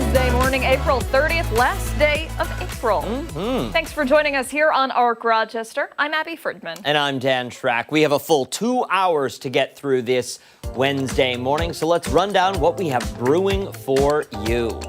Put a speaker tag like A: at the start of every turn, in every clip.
A: Wednesday morning, April 30th, last day of April. Thanks for joining us here on ARC Rochester. I'm Abby Fridmann.
B: And I'm Dan Schrack. We have a full 2 hours to get through this Wednesday morning, so let's run down what we have brewing for you.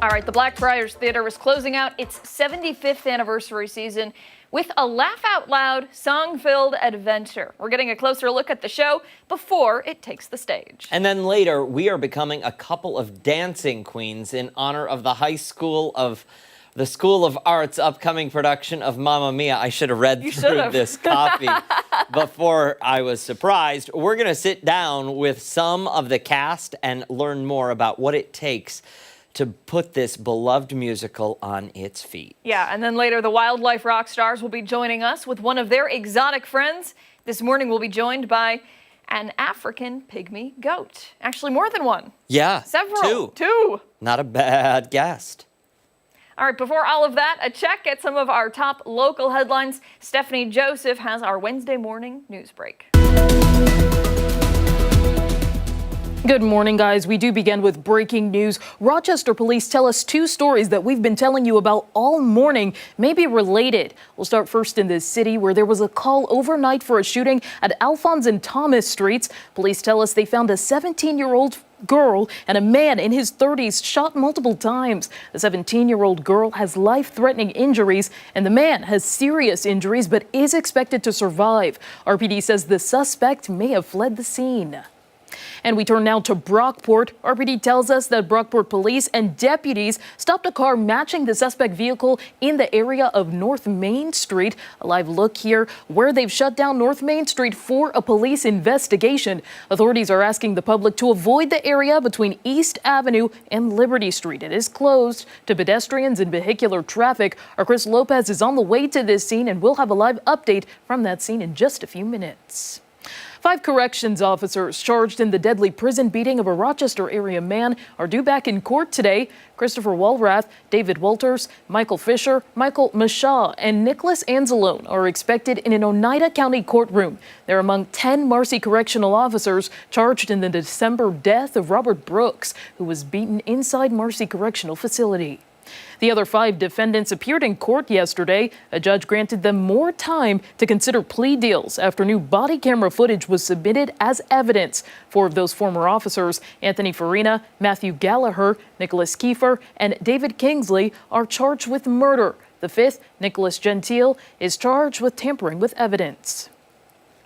A: All right, the Blackfriars Theater is closing out its 75th anniversary season with a laugh-out-loud, song-filled adventure. We're getting a closer look at the show before it takes the stage.
B: And then later, we are becoming a couple of dancing queens in honor of the School of Art's upcoming production of Mamma Mia. I should have read through this copy before I was surprised. We're going to sit down with some of the cast and learn more about what it takes to put this beloved musical on its feet.
A: Yeah, and then later the wildlife rock stars will be joining us with one of their exotic friends. This morning we'll be joined by an African pygmy goat. Actually, more than one.
B: Yeah,
A: several. Two.
B: Not a bad guest.
A: All right, before all of that, a check at some of our top local headlines. Stephanie Joseph has our Wednesday morning news break.
C: Good morning, guys. We do begin with breaking news. Rochester police tell us two stories that we've been telling you about all morning may be related. We'll start first in this city where there was a call overnight for a shooting at Alphonse and Thomas Streets. Police tell us they found a 17-year-old girl and a man in his 30s shot multiple times. The 17-year-old girl has life-threatening injuries and the man has serious injuries but is expected to survive. RPD says the suspect may have fled the scene. And we turn now to Brockport. RPD tells us that Brockport police and deputies stopped a car matching the suspect vehicle in the area of North Main Street. A live look here where they've shut down North Main Street for a police investigation. Authorities are asking the public to avoid the area between East Avenue and Liberty Street. It is closed to pedestrians and vehicular traffic. Our Chris Lopez is on the way to this scene and we'll have a live update from that scene in just a few minutes. 5 corrections officers charged in the deadly prison beating of a Rochester area man are due back in court today. Christopher Walrath, David Walters, Michael Fisher, Michael Mashaw, and Nicholas Anzalone are expected in an Oneida County courtroom. They're among 10 Marcy correctional officers charged in the December death of Robert Brooks, who was beaten inside Marcy Correctional Facility. The other 5 defendants appeared in court yesterday. A judge granted them more time to consider plea deals after new body camera footage was submitted as evidence. 4 of those former officers, Anthony Farina, Matthew Gallagher, Nicholas Kiefer, and David Kingsley, are charged with murder. The 5th, Nicholas Gentile, is charged with tampering with evidence.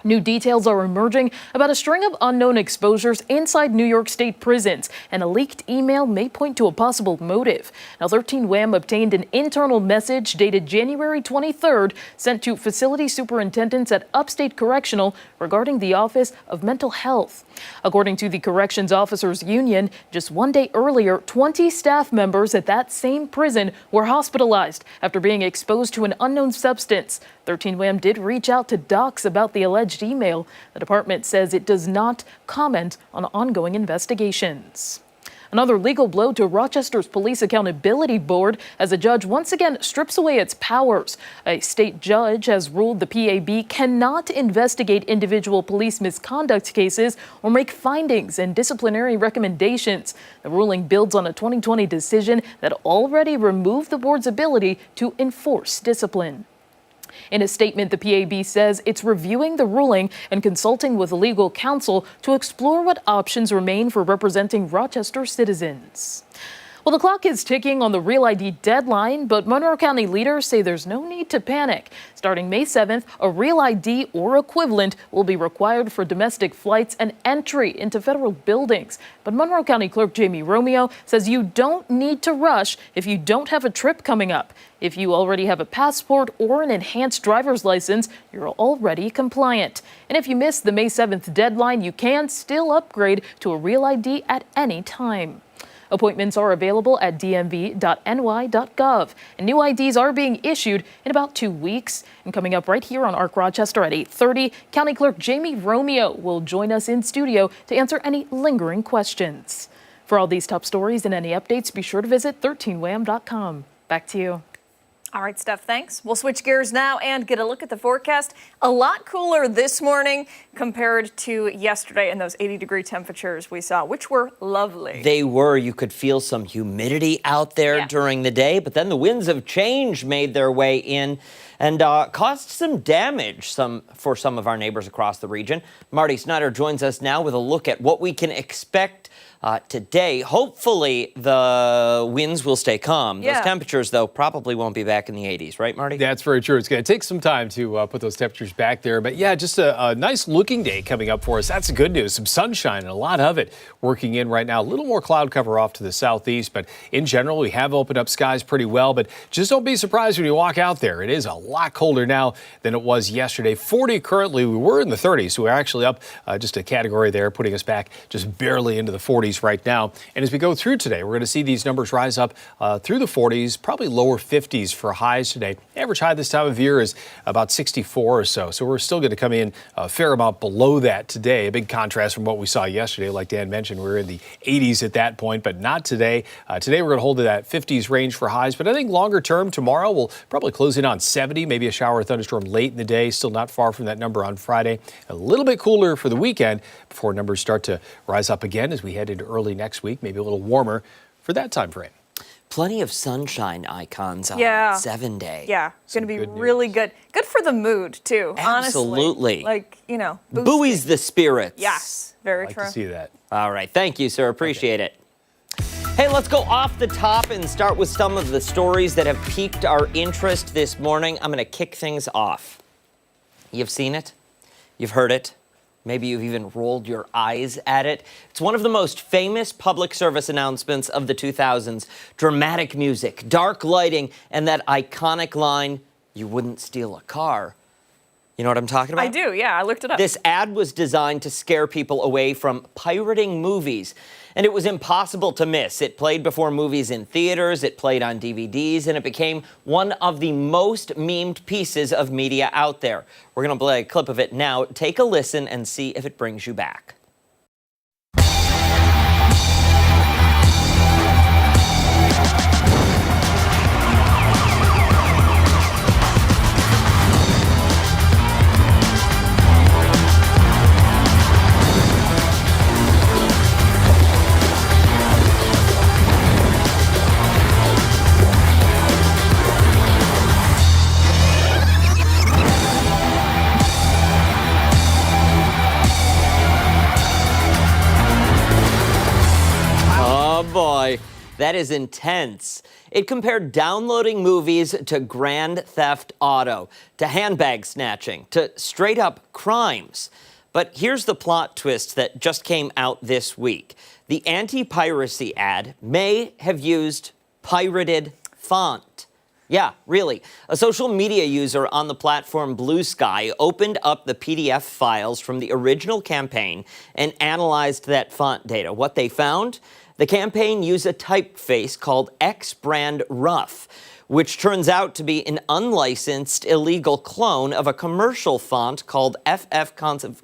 C: New details are emerging about a string of unknown exposures inside New York State prisons, and a leaked email may point to a possible motive. Now, 13 WHAM obtained an internal message dated January 23rd sent to facility superintendents at Upstate Correctional regarding the Office of Mental Health. According to the Corrections Officers Union, just one day earlier, 20 staff members at that same prison were hospitalized after being exposed to an unknown substance. 13 WHAM did reach out to docs about the alleged email. The department says it does not comment on ongoing investigations. Another legal blow to Rochester's Police Accountability Board as a judge once again strips away its powers. A state judge has ruled the PAB cannot investigate individual police misconduct cases or make findings and disciplinary recommendations. The ruling builds on a 2020 decision that already removed the board's ability to enforce discipline. In a statement, the PAB says it's reviewing the ruling and consulting with legal counsel to explore what options remain for representing Rochester citizens. Well, the clock is ticking on the Real ID deadline, but Monroe County leaders say there's no need to panic. Starting May 7th, a Real ID or equivalent will be required for domestic flights and entry into federal buildings. But Monroe County Clerk Jamie Romeo says you don't need to rush if you don't have a trip coming up. If you already have a passport or an enhanced driver's license, you're already compliant. And if you miss the May 7th deadline, you can still upgrade to a Real ID at any time. Appointments are available at dmv.ny.gov, and new IDs are being issued in about 2 weeks. And coming up right here on ARC Rochester at 8:30, County Clerk Jamie Romeo will join us in studio to answer any lingering questions. For all these top stories and any updates, be sure to visit 13wham.com. Back to you.
A: All right, Steph, thanks. We'll switch gears now and get a look at the forecast. A lot cooler this morning compared to yesterday and those 80-degree temperatures we saw, which were lovely.
B: They were. You could feel some humidity out there during the day, but then the winds of change made their way in and caused some damage for some of our neighbors across the region. Marty Snyder joins us now with a look at what we can expect today. Hopefully, the winds will stay calm. Those temperatures, though, probably won't be back in the 80s, right, Marty?
D: That's very true. It's going to take some time to put those temperatures back there. But yeah, just a nice looking day coming up for us. That's the good news. Some sunshine and a lot of it working in right now. A little more cloud cover off to the southeast. But in general, we have opened up skies pretty well. But just don't be surprised when you walk out there. It is a lot colder now than it was yesterday. 40 currently. We were in the 30s. So we're actually up just a category there, putting us back just barely into the 40s right now. And as we go through today, we're going to see these numbers rise up through the 40s, probably lower 50s for highs today. Average high this time of year is about 64 or so. So we're still going to come in a fair amount below that today. A big contrast from what we saw yesterday. Like Dan mentioned, we were in the 80s at that point, but not today. Today we're going to hold to that 50s range for highs. But I think longer term tomorrow we'll probably close in on 70, maybe a shower or thunderstorm late in the day. Still not far from that number on Friday. A little bit cooler for the weekend before numbers start to rise up again as we head into early next week, maybe a little warmer for that time frame.
B: Plenty of sunshine icons on 7 day.
A: Yeah, it's going to be really good. Good for the mood, too,
B: Absolutely.
A: honestly. Like, you know,
B: buoys the spirits.
A: Yes, very
D: I'd like
A: true.
D: to see that.
B: All right. Thank you, sir. Appreciate it. Hey, let's go off the top and start with some of the stories that have piqued our interest this morning. I'm going to kick things off. You've seen it. You've heard it. Maybe you've even rolled your eyes at it. It's one of the most famous public service announcements of the 2000s. Dramatic music, dark lighting, and that iconic line, "You wouldn't steal a car." You know what I'm talking about?
A: I do, yeah. I looked it up.
B: This ad was designed to scare people away from pirating movies, and it was impossible to miss. It played before movies in theaters, it played on DVDs, and it became one of the most memed pieces of media out there. We're going to play a clip of it now. Take a listen and see if it brings you back. Boy, that is intense. It compared downloading movies to Grand Theft Auto, to handbag snatching, to straight up crimes. But here's the plot twist that just came out this week. The anti-piracy ad may have used pirated font. Yeah, really. A social media user on the platform Blue Sky opened up the PDF files from the original campaign and analyzed that font data. What they found? The campaign used a typeface called X-Brand Rough, which turns out to be an unlicensed, illegal clone of a commercial font called FF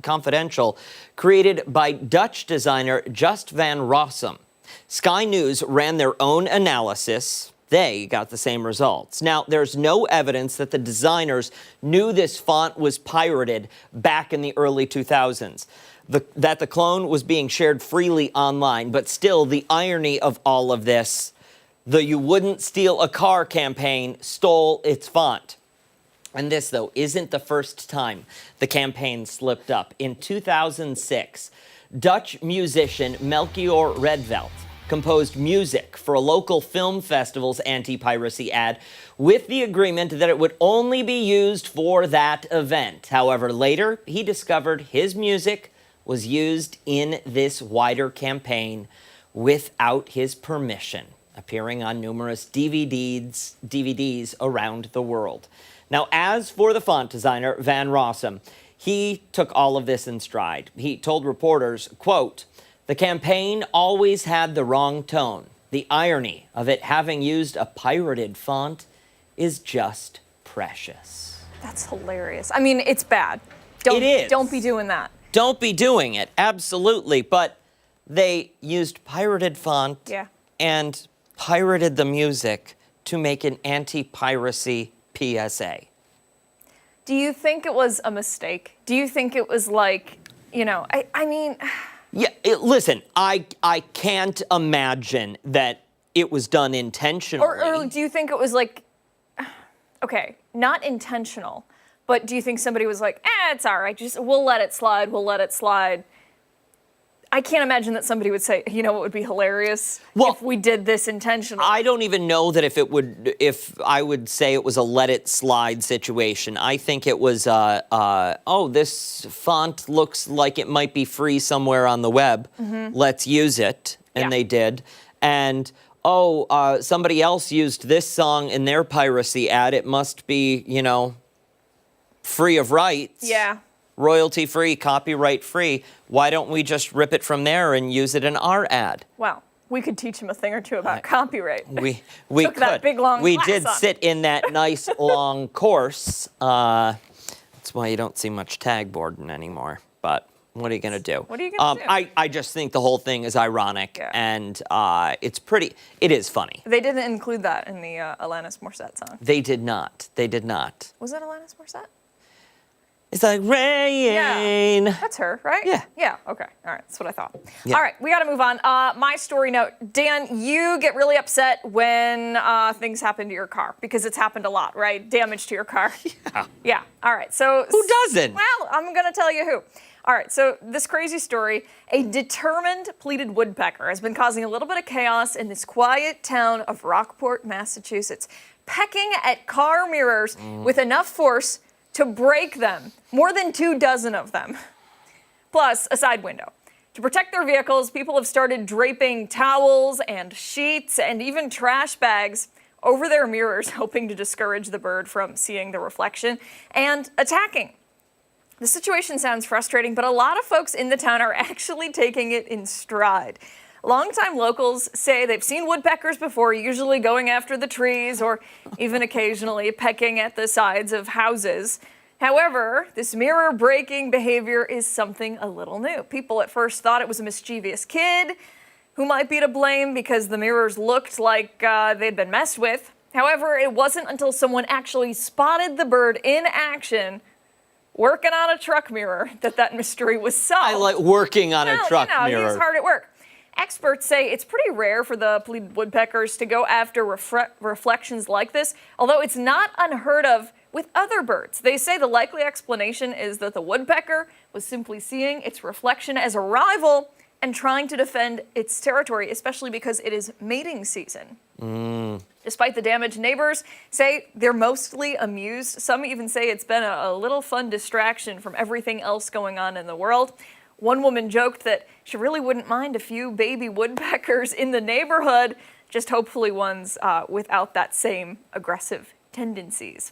B: Confidential, created by Dutch designer Just van Rossum. Sky News ran their own analysis. They got the same results. Now, there's no evidence that the designers knew this font was pirated back in the early 2000s. That the clone was being shared freely online, but still the irony of all of this, the "You Wouldn't Steal a Car" campaign stole its font. And this, though, isn't the first time the campaign slipped up. In 2006, Dutch musician Melchior Redveld composed music for a local film festival's anti-piracy ad with the agreement that it would only be used for that event. However, later he discovered his music was used in this wider campaign without his permission, appearing on numerous DVDs around the world. Now, as for the font designer, Van Rossum, he took all of this in stride. He told reporters, quote, "The campaign always had the wrong tone. The irony of it having used a pirated font is just precious."
A: That's hilarious. I mean, it's bad.
B: It is.
A: Don't be doing that.
B: Don't be doing it, absolutely. But they used pirated font and pirated the music to make an anti-piracy PSA.
A: Do you think it was a mistake? Do you think it was like, I mean...
B: Yeah, listen, I can't imagine that it was done intentionally.
A: Or do you think it was like, okay, not intentional, but do you think somebody was like, it's all right, we'll let it slide. I can't imagine that somebody would say, what would be hilarious if we did this intentionally.
B: I don't even know that if I would say it was a let it slide situation. I think it was, this font looks like it might be free somewhere on the web. Mm-hmm. Let's use it. And they did. And, somebody else used this song in their piracy ad. It must be, free of rights.
A: Yeah.
B: Royalty free, copyright free. Why don't we just rip it from there and use it in our ad?
A: Wow, we could teach him a thing or two about copyright.
B: We
A: Took
B: could.
A: That big long
B: we
A: class
B: did
A: on.
B: sit in that nice long course. That's why you don't see much tag boarding anymore. But what are you gonna do?
A: What are you gonna do?
B: I just think the whole thing is ironic, and it is funny.
A: They didn't include that in the Alanis Morissette song.
B: They did not.
A: Was that Alanis Morissette?
B: It's like rain.
A: Yeah. That's her, right?
B: Yeah.
A: Yeah, okay. All right, that's what I thought.
B: Yeah.
A: All right, we gotta move on. My story note. Dan, you get really upset when things happen to your car, because it's happened a lot, right? Damage to your car.
B: Yeah.
A: Yeah, all right, so.
B: Who doesn't?
A: Well, I'm gonna tell you who. All right, so this crazy story, a determined pleated woodpecker has been causing a little bit of chaos in this quiet town of Brockport, Massachusetts, pecking at car mirrors with enough force to break them, more than 24 of them, plus a side window. To protect their vehicles, people have started draping towels and sheets and even trash bags over their mirrors, hoping to discourage the bird from seeing the reflection and attacking. The situation sounds frustrating, but a lot of folks in the town are actually taking it in stride. Longtime locals say they've seen woodpeckers before, usually going after the trees or even occasionally pecking at the sides of houses. However, this mirror-breaking behavior is something a little new. People at first thought it was a mischievous kid who might be to blame because the mirrors looked like they'd been messed with. However, it wasn't until someone actually spotted the bird in action working on a truck mirror that mystery was solved.
B: I like working on a truck mirror.
A: He's hard at work. Experts say it's pretty rare for the pleated woodpeckers to go after reflections like this, although it's not unheard of with other birds. They say the likely explanation is that the woodpecker was simply seeing its reflection as a rival and trying to defend its territory, especially because it is mating season. Despite the damage, neighbors say they're mostly amused. Some even say it's been a little fun distraction from everything else going on in the world. One woman joked that she really wouldn't mind a few baby woodpeckers in the neighborhood, just hopefully ones without that same aggressive tendencies.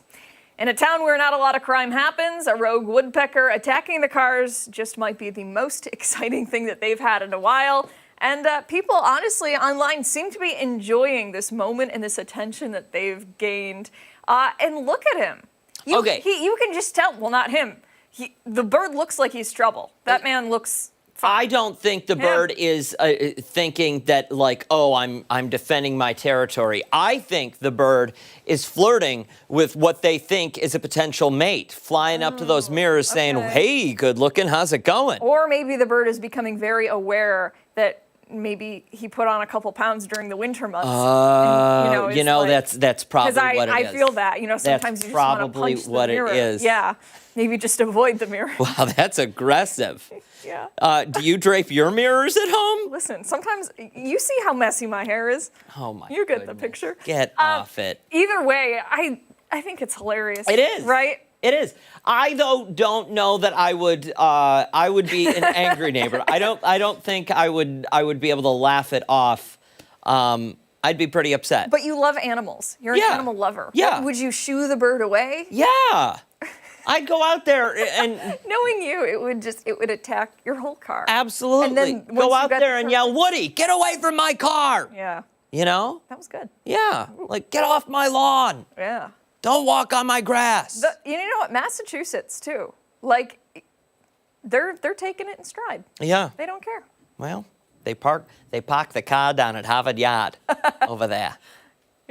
A: In a town where not a lot of crime happens, a rogue woodpecker attacking the cars just might be the most exciting thing that they've had in a while. And people, honestly, online seem to be enjoying this moment and this attention that they've gained. And look at him. You can just tell, well, not him. The bird looks like he's trouble. That man looks fine.
B: I don't think the bird is thinking that, like, oh, I'm defending my territory. I think the bird is flirting with what they think is a potential mate, flying up to those mirrors saying, hey, good looking, how's it going?
A: Or maybe the bird is becoming very aware that maybe he put on a couple pounds during the winter months.
B: That's probably what it is.
A: I feel that. Sometimes you just want to punch the mirror.
B: It is.
A: Yeah, maybe just avoid the mirror.
B: Wow, that's aggressive.
A: Yeah.
B: Do you drape your mirrors at home?
A: Listen, sometimes you see how messy my hair is.
B: Oh my!
A: You get the picture.
B: Get off it.
A: Either way, I think it's hilarious.
B: It is.
A: Right?
B: It is. I don't know that I would be an angry neighbor. I don't think I would be able to laugh it off. I'd be pretty upset.
A: But you love animals. You're an animal lover.
B: Yeah.
A: Would you shoo the bird away?
B: Yeah. I'd go out there and
A: knowing you, it would attack your whole car.
B: Absolutely.
A: And then
B: go out there and yell, Woody, get away from my car.
A: Yeah.
B: That
A: was good.
B: Yeah. Like, get off my lawn.
A: Yeah.
B: Don't walk on my grass.
A: You know what? Massachusetts too. Like, they're taking it in stride.
B: Yeah.
A: They don't care.
B: Well, they park the car down at Harvard Yard over there.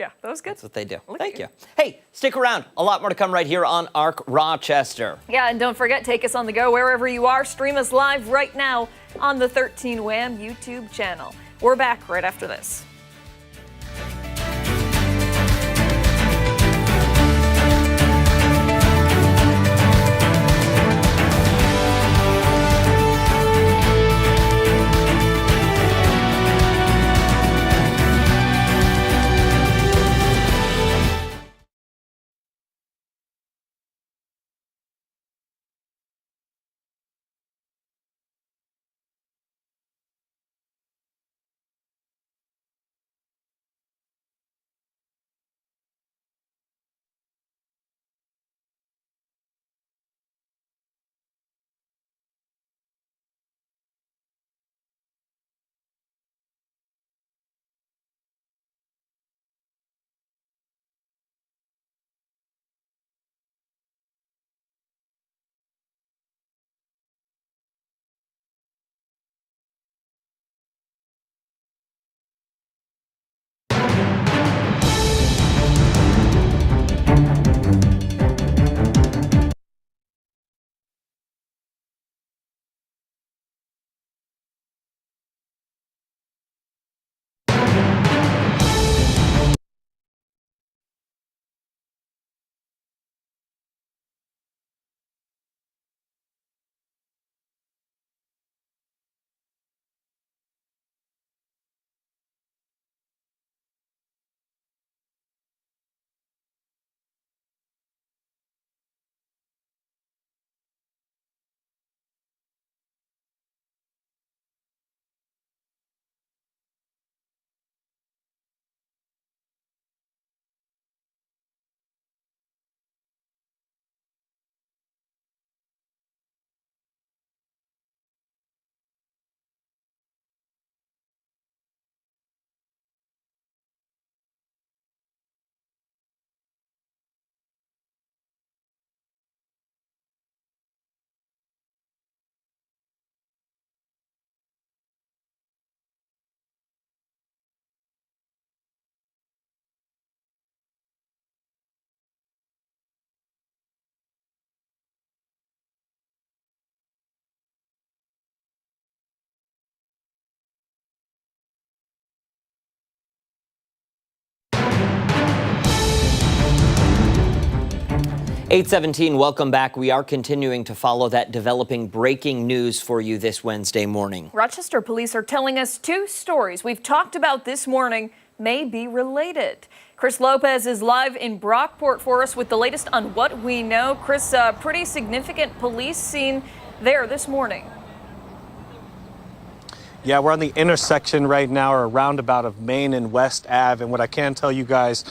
A: Yeah, that was good.
B: That's what they do.
A: Look
B: Thank
A: at
B: you. Hey, stick around. A lot more to come right here on ARC Rochester.
A: Yeah, and don't forget, take us on the go wherever you are. Stream us live right now on the 13 Wham YouTube channel. We're back right after this.
B: (8:17), welcome back. We are continuing to follow that developing breaking news for you this Wednesday morning.
A: Rochester police are telling us two stories we've talked about this morning may be related. Chris Lopez is live in Brockport for us with the latest on what we know. Chris, pretty significant police scene there this morning.
E: Yeah, we're on the intersection right now, or a roundabout of Main and West Ave. And what I can tell you guys,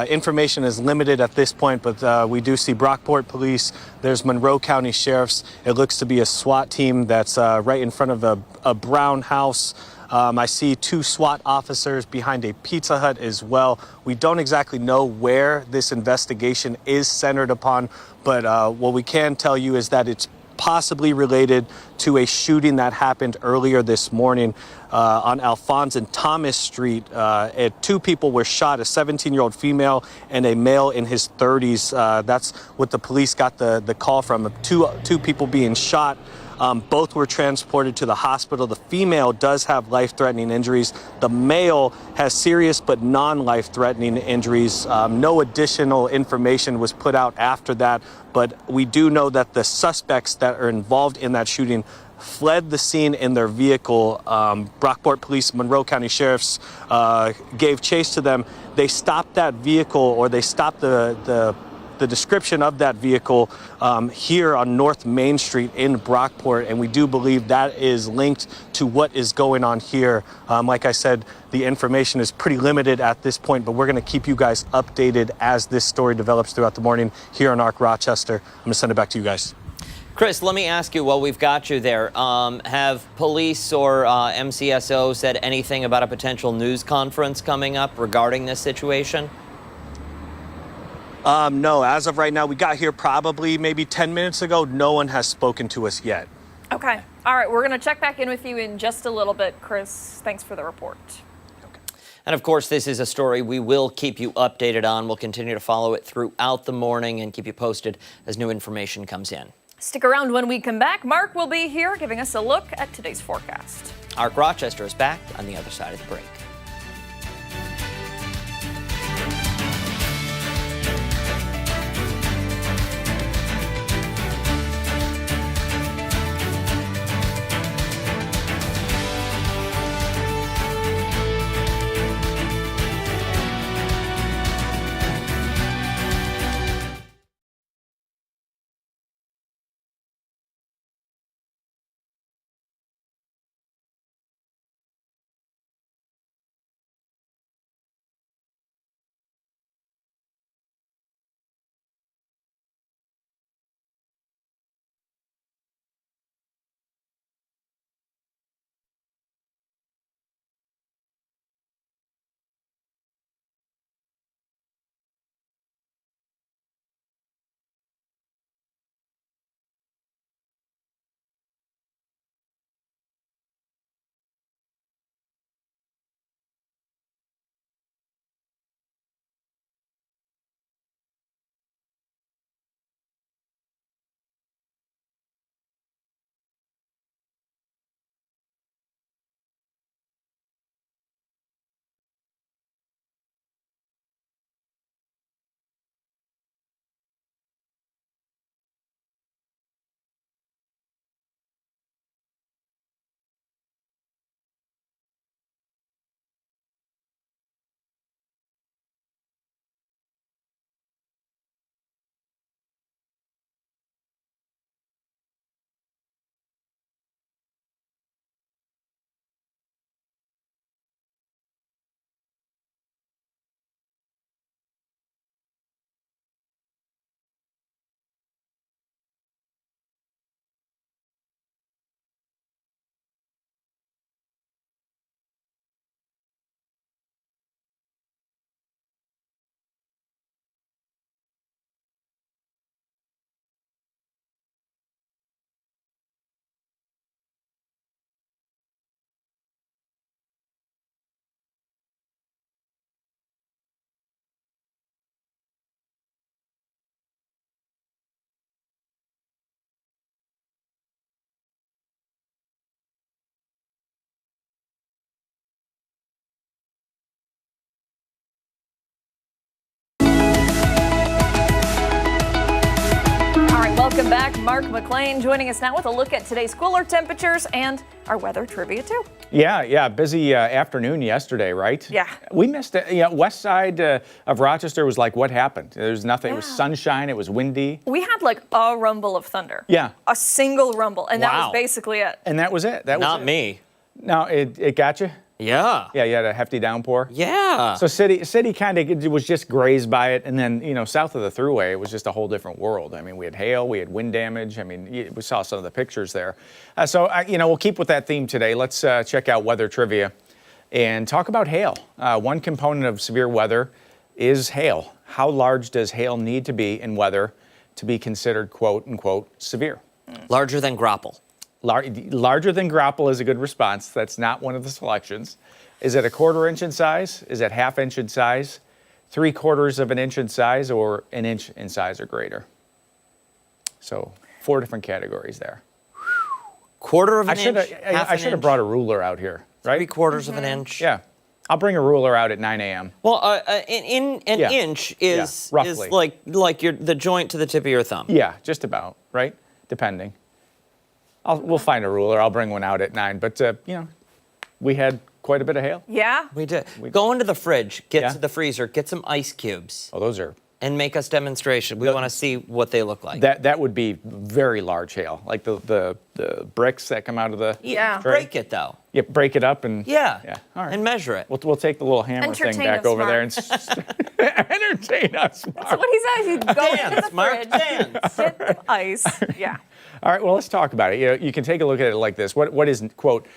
E: information is limited at this point, but we do see Brockport police. There's Monroe County Sheriff's. It looks to be a SWAT team that's right in front of a brown house. I see two SWAT officers behind a Pizza Hut as well. We don't exactly know where this investigation is centered upon, but what we can tell you is that it's possibly related to a shooting that happened earlier this morning on Alphonse and Thomas Street. Two people were shot, a 17-year-old female and a male in his 30s. That's what the police got the call from, two people being shot. Both were transported to the hospital. The female does have life-threatening injuries. The male has serious but non-life-threatening injuries. No additional information was put out after that, but we do know that the suspects that are involved in that shooting fled the scene in their vehicle. Brockport Police, Monroe County Sheriff's gave chase to them. They stopped that vehicle, or they stopped the description of that vehicle here on North Main Street in Brockport, and we do believe that is linked to what is going on here. Like I said, the information is pretty limited at this point, but we're going to keep you guys updated as this story develops throughout the morning here on ARC Rochester. I'm going to send it back to you guys.
B: Chris, let me ask you while we've got you there, have police or MCSO said anything about a potential news conference coming up regarding this situation?
E: No, as of right now, we got here probably maybe 10 minutes ago. No one has spoken to us yet.
A: Okay. All right. We're going to check back in with you in just a little bit, Chris. Thanks for the report.
B: And of course, this is a story we will keep you updated on. We'll continue to follow it throughout the morning and keep you posted as new information comes in.
A: Stick around when we come back. Mark will be here giving us a look at today's forecast.
B: Ark Rochester is back on the other side of the break.
A: Welcome back. Mark McLean joining us now with a look at today's cooler temperatures and our weather trivia, too.
F: Yeah, busy afternoon yesterday, right?
A: Yeah.
F: We missed it. Yeah, west side of Rochester was like, what happened? There's nothing. Yeah. It was sunshine. It was windy.
A: We had like a rumble of thunder.
F: Yeah.
A: A single rumble, and
B: wow.
A: that was basically it.
F: And that was it. That was
B: Not me.
F: No, it got you?
B: Yeah.
F: Yeah, you had a hefty downpour?
B: Yeah.
F: So city kind of was just grazed by it, and then, south of the thruway, it was just a whole different world. I mean, we had hail, we had wind damage. I mean, we saw some of the pictures there. We'll keep with that theme today. Let's check out weather trivia and talk about hail. One component of severe weather is hail. How large does hail need to be in weather to be considered, quote unquote, severe?
B: Larger than grapple.
F: Larger than grapple is a good response. That's not one of the selections. Is it a 1/4 inch in size? Is it 1/2 inch in size? 3/4 of an inch in size, or an inch in size or greater? So 4 different categories there.
B: 1/4 of an inch?
F: I should have brought a ruler out here, right?
B: 3/4 of an inch?
F: Yeah. I'll bring a ruler out at 9 a.m.
B: Well, an inch is
F: roughly.
B: like the joint to the tip of your thumb.
F: Yeah, just about, right? Depending. We'll find a ruler. I'll bring one out at 9. But, we had quite a bit of hail.
A: Yeah.
B: We did. Go into the fridge, get to the freezer, get some ice cubes.
F: Oh, those are...
B: And make us demonstration. We want to see what they look like.
F: That would be very large hail, like the bricks that come out of the
A: Yeah.
F: tray.
B: Break it, though.
F: Yeah, break it up and...
B: Yeah.
F: All right.
B: And measure it.
F: We'll take the little hammer thing
A: Entertain
F: back
A: us,
F: over
A: Mark.
F: there and entertain us, Mark.
A: That's what he says. He'd go into
B: Dance,
A: the
B: Mark,
A: fridge,
B: dance.
A: get the ice. Yeah.
F: All right, well, let's talk about it. You can take a look at it like this. What is, quote...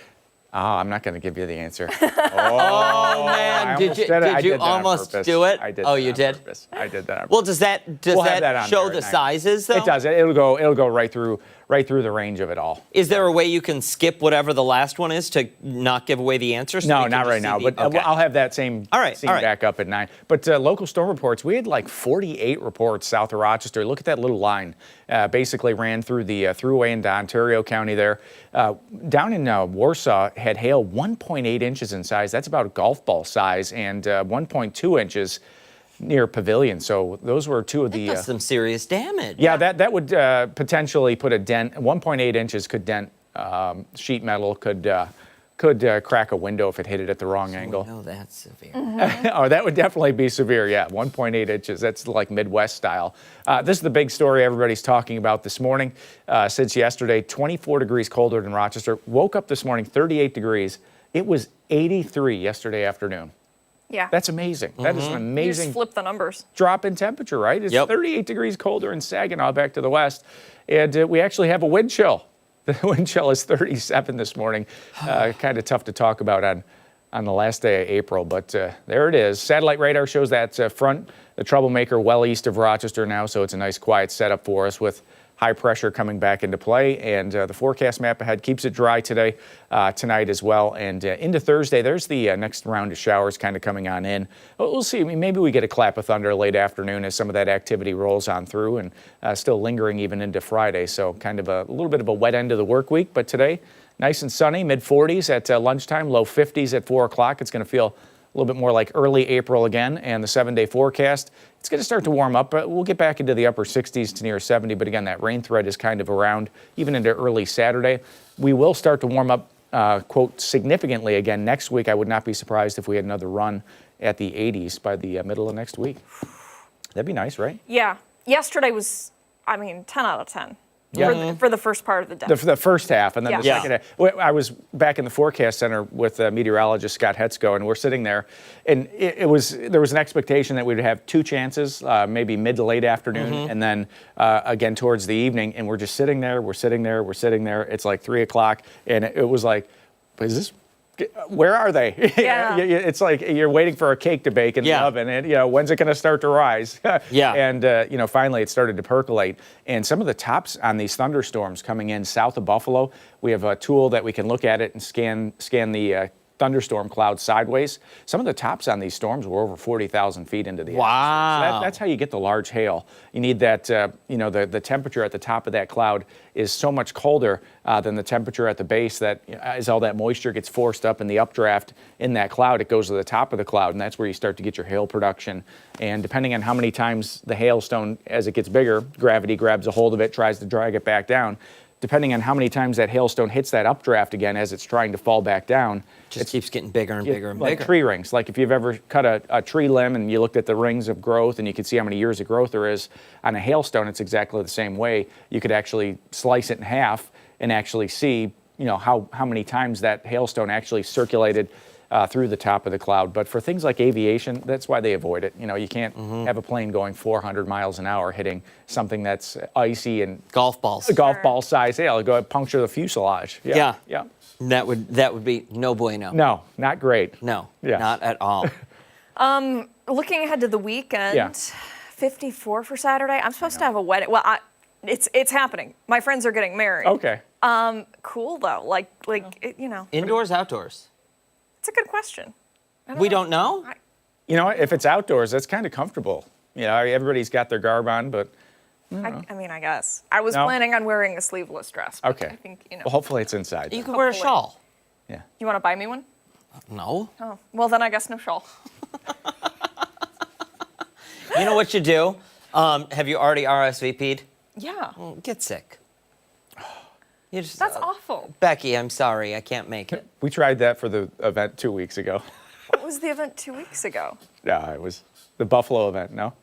F: Oh, I'm not going to give you the answer.
B: Oh, man. Did you almost do it?
F: I did.
B: Oh, you did?
F: I did that on purpose.
B: Well, does that
F: We'll have that on
B: show
F: there
B: the
F: at 9.
B: sizes, though?
F: It does. It'll go right through right through the range of it all.
B: Is there a way you can skip whatever the last one is to not give away the answer? So
F: No,
B: we can
F: not
B: just
F: right
B: see
F: now,
B: the-
F: but
B: okay.
F: I'll have that same scene
B: all right.
F: back up at 9. But local storm reports, we had like 48 reports south of Rochester. Look at that little line. Basically ran through the thruway into Ontario County there. Down in Warsaw had hail 1.8 inches in size. That's about a golf ball size, and 1.2 inches near Pavilion. So those were two of the...
B: That's some serious damage.
F: Yeah, that would potentially put a dent. 1.8 inches could dent sheet metal, could crack a window if it hit it at the wrong angle.
B: No, that's severe.
F: Oh, that would definitely be severe, yeah. 1.8 inches, that's like Midwest style. This is the big story everybody's talking about this morning. Since yesterday, 24 degrees colder than Rochester. Woke up this morning, 38 degrees. It was 83 yesterday afternoon.
A: Yeah.
F: That's amazing. That is an
A: You
F: amazing
A: just flip the numbers.
F: drop in temperature, right? It's
B: Yep.
F: 38 degrees colder in Saginaw back to the west. And we actually have a wind chill. The wind chill is 37 this morning. Kind of tough to talk about on the last day of April, but there it is. Satellite radar shows that front, the troublemaker, well east of Rochester now, so it's a nice quiet setup for us with high pressure coming back into play, and the forecast map ahead keeps it dry today, tonight as well, and into Thursday, there's the next round of showers kind of coming on in. We'll see. I mean, maybe we get a clap of thunder late afternoon as some of that activity rolls on through, and still lingering even into Friday, so kind of a little bit of a wet end of the work week, but today, nice and sunny, mid-40s at lunchtime, low 50s at 4 o'clock. It's going to feel a little bit more like early April again, and the 7-day forecast, it's going to start to warm up, but we'll get back into the upper 60s to near 70, but again, that rain threat is kind of around even into early Saturday. We will start to warm up, quote, significantly again next week. I would not be surprised if we had another run at the 80s by the middle of next week. That'd be nice, right?
A: Yeah. Yesterday was, 10 out of 10
F: Yeah.
A: for the first part of the day.
F: The first half, and then the
A: Yeah.
F: second half. I was back in the forecast center with meteorologist Scott Hetzko, and we're sitting there, and there was an expectation that we'd have 2 chances, maybe mid to late afternoon, and then again towards the evening, and we're just sitting there, we're sitting there. It's like 3 o'clock, and it was like, is this? Where are they?
A: Yeah.
F: It's like you're waiting for a cake to bake in the oven, and when's it going to start to rise?
B: Yeah.
F: And finally it started to percolate. And some of the tops on these thunderstorms coming in south of Buffalo, we have a tool that we can look at it and scan the thunderstorm cloud sideways. Some of the tops on these storms were over 40,000 feet into the
B: Wow.
F: atmosphere. So that's how you get the large hail. You need that, the temperature at the top of that cloud is so much colder than the temperature at the base that as all that moisture gets forced up in the updraft in that cloud, it goes to the top of the cloud, and that's where you start to get your hail production. And depending on how many times the hailstone, as it gets bigger, gravity grabs a hold of it, tries to drag it back down. Depending on how many times that hailstone hits that updraft again as it's trying to fall back down,
B: Just keeps getting bigger and bigger and
F: like
B: bigger.
F: tree rings. Like if you've ever cut a tree limb and you looked at the rings of growth and you could see how many years of growth there is on a hailstone, it's exactly the same way. You could actually slice it in half and actually see, how many times that hailstone actually circulated through the top of the cloud. But for things like aviation, that's why they avoid it. You can't have a plane going 400 miles an hour hitting something that's icy and
B: Golf balls.
F: golf ball size hail. It'll go puncture the fuselage.
B: Yeah.
F: Yeah.
B: That would be no bueno.
F: No, not great.
B: No,
F: Yeah.
B: not at all.
A: Looking ahead to the weekend,
F: Yeah.
A: 54 for Saturday. I'm supposed to have a wedding. Well, it's happening. My friends are getting married.
F: Okay.
A: Cool though. Like
B: Indoors, outdoors?
A: it's a good question.
B: We don't know?
F: You know what? If it's outdoors, that's kind of comfortable. Everybody's got their garb on, but
A: I guess. I was
F: No?
A: planning on wearing a sleeveless dress. But
F: okay.
A: I think,
F: Well, hopefully it's inside.
B: You could wear a
A: Hopefully.
B: shawl.
F: Yeah.
A: You want to buy me one?
B: No.
A: Oh, well then I guess no shawl.
B: You know what you do? Have you already RSVP'd?
A: Yeah.
B: Get sick. You just,
A: That's awful.
B: Becky, I'm sorry. I can't make it.
F: We tried that for the event 2 weeks ago.
A: What was the event 2 weeks ago?
F: Yeah, it was the Buffalo event, no?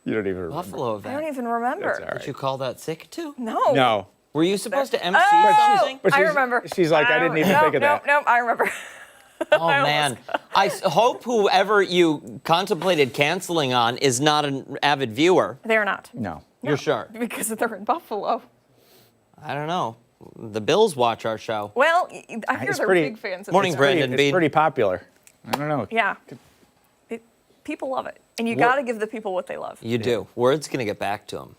F: You don't even remember.
B: Buffalo
A: I don't
B: event.
A: even remember.
F: That's all right.
B: Did you call that sick too?
A: No.
F: No.
B: Were you supposed to MC
A: Oh,
B: something?
F: But
A: I
F: she's-
A: remember.
F: she's like, I didn't even think of that.
A: No, I remember.
B: Oh man, hope whoever you contemplated canceling on is not an avid viewer.
A: They're not.
F: No.
B: You're sure?
A: Because they're in Buffalo.
B: I don't know. The Bills watch our show.
A: Well, I hear
F: It's
A: they're
F: pretty-
A: big fans of
B: Morning,
A: this.
B: Brandon
F: It's
B: Bean.
F: pretty popular. I don't know.
A: Yeah. People love it. And you got to give the people what they love.
B: You do. Word's gonna get back to him.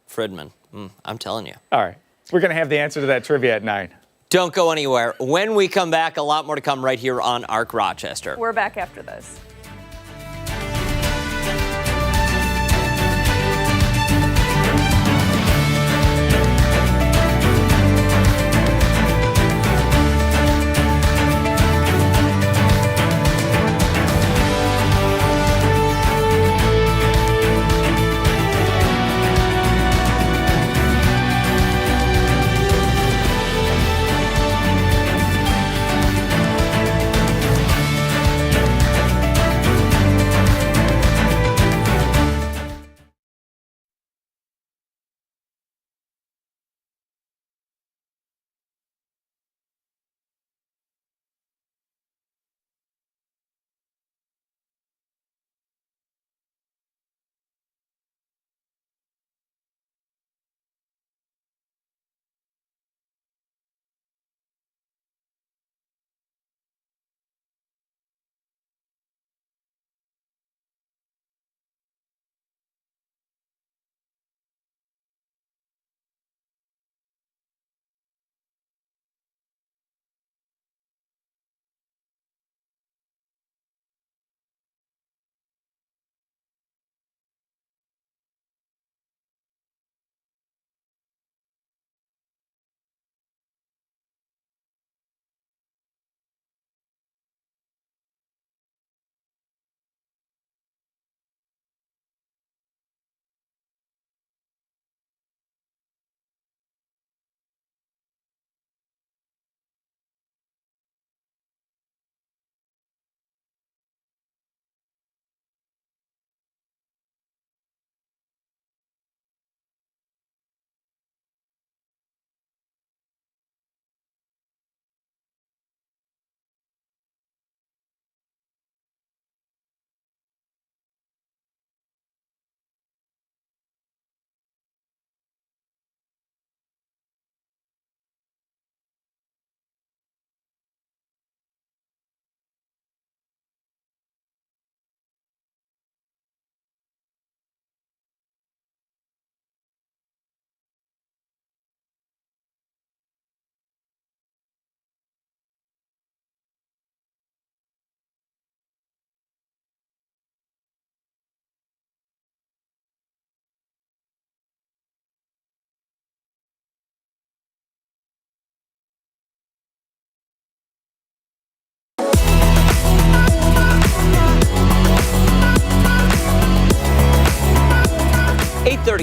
B: Fridmann. I'm telling you.
F: All right. We're going to have the answer to that trivia at 9.
B: Don't go anywhere. When we come back, a lot more to come right here on ARC Rochester.
A: We're back after this.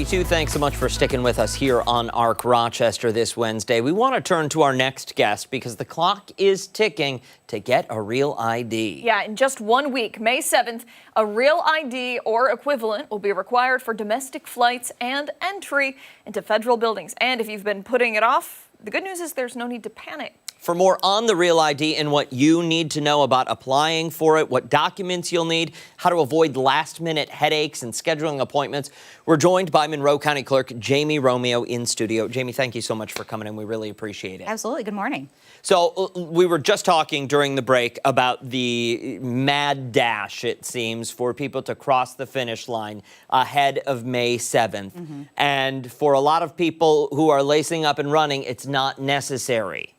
B: Thanks so much for sticking with us here on ARC Rochester this Wednesday. We want to turn to our next guest because the clock is ticking to get a real ID.
A: Yeah, in just 1 week, May 7th, a real ID or equivalent will be required for domestic flights and entry into federal buildings. And if you've been putting it off, the good news is there's no need to panic.
B: For more on the Real ID and what you need to know about applying for it, what documents you'll need, how to avoid last-minute headaches and scheduling appointments, we're joined by Monroe County Clerk Jamie Romeo in studio. Jamie, thank you so much for coming in. We really appreciate it.
G: Absolutely. Good morning.
B: So we were just talking during the break about the mad dash, it seems, for people to cross the finish line ahead of May 7th. Mm-hmm. And for a lot of people who are lacing up and running, it's not necessary.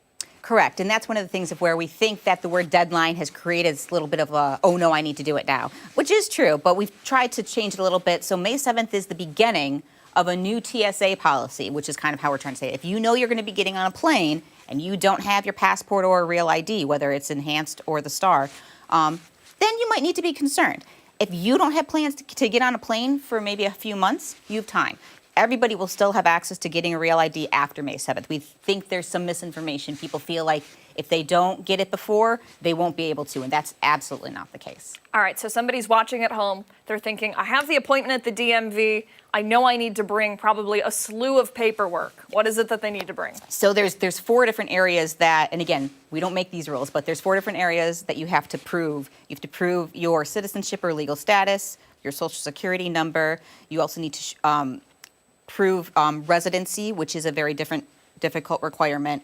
G: Correct. And that's one of the things of where we think that the word deadline has created this little bit of a, oh no, I need to do it now, which is true, but we've tried to change it a little bit. So May 7th is the beginning of a new TSA policy, which is kind of how we're trying to say it. If you know you're going to be getting on a plane and you don't have your passport or a real ID, whether it's enhanced or the STAR, then you might need to be concerned. If you don't have plans to get on a plane for maybe a few months, you have time. Everybody will still have access to getting a real ID after May 7th. We think there's some misinformation. People feel like if they don't get it before, they won't be able to, and that's absolutely not the case.
A: All right, so somebody's watching at home. They're thinking, I have the appointment at the DMV. I know I need to bring probably a slew of paperwork. What is it that they need to bring?
G: So there's 4 different areas that, and again, we don't make these rules, but there's 4 different areas that you have to prove. You have to prove your citizenship or legal status, your social security number. You also need to prove residency, which is a very difficult requirement.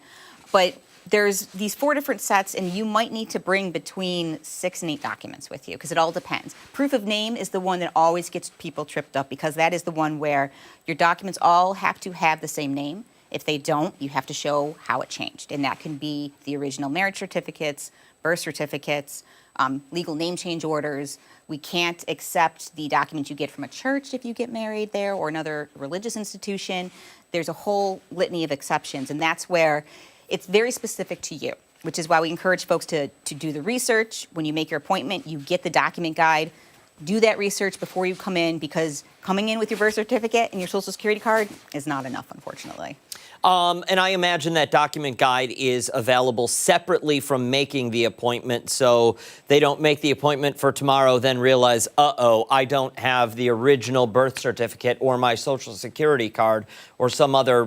G: But there's these 4 different sets, and you might need to bring between 6 and 8 documents with you because it all depends. Proof of name is the one that always gets people tripped up because that is the one where your documents all have to have the same name. If they don't, you have to show how it changed, and that can be the original marriage certificates, birth certificates, legal name change orders. We can't accept the documents you get from a church if you get married there or another religious institution. There's a whole litany of exceptions, and that's where it's very specific to you, which is why we encourage folks to do the research. When you make your appointment, you get the document guide. Do that research before you come in because coming in with your birth certificate and your social security card is not enough, unfortunately.
B: And I imagine that document guide is available separately from making the appointment, so they don't make the appointment for tomorrow, then realize, uh-oh, I don't have the original birth certificate or my social security card or some other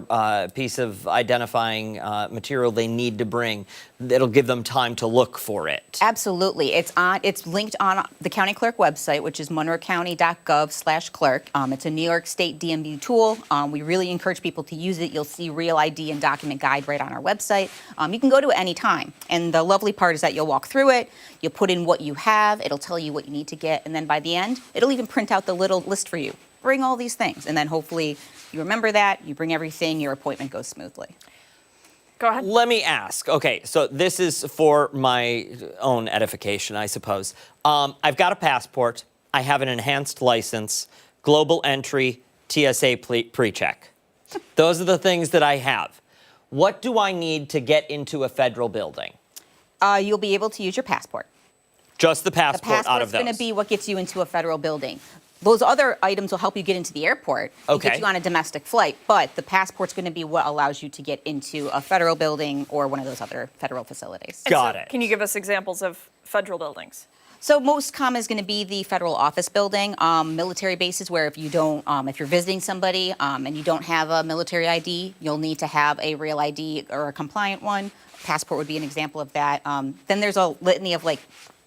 B: piece of identifying material they need to bring. It'll give them time to look for it.
G: Absolutely. It's linked on the county clerk website, which is monroecounty.gov/clerk. It's a New York State DMV tool. We really encourage people to use it. You'll see Real ID and document guide right on our website. You can go to it any time. And the lovely part is that you'll walk through it, you'll put in what you have, it'll tell you what you need to get, and then by the end, it'll even print out the little list for you. Bring all these things, and then hopefully you remember that, you bring everything, your appointment goes smoothly.
A: Go ahead.
B: Let me ask. Okay, so this is for my own edification, I suppose. I've got a passport. I have an enhanced license, global entry, TSA pre-check. Those are the things that I have. What do I need to get into a federal building?
G: You'll be able to use your passport.
B: Just the passport out of those?
G: The passport's going to be what gets you into a federal building. Those other items will help you get into the airport and get you on a domestic flight, but the passport's going to be what allows you to get into a federal building or one of those other federal facilities.
B: Got it.
A: Can you give us examples of federal buildings?
G: So most common is going to be the federal office building, military bases where if you don't, if you're visiting somebody and you don't have a military ID, you'll need to have a real ID or a compliant one. Passport would be an example of that. Then there's a litany of like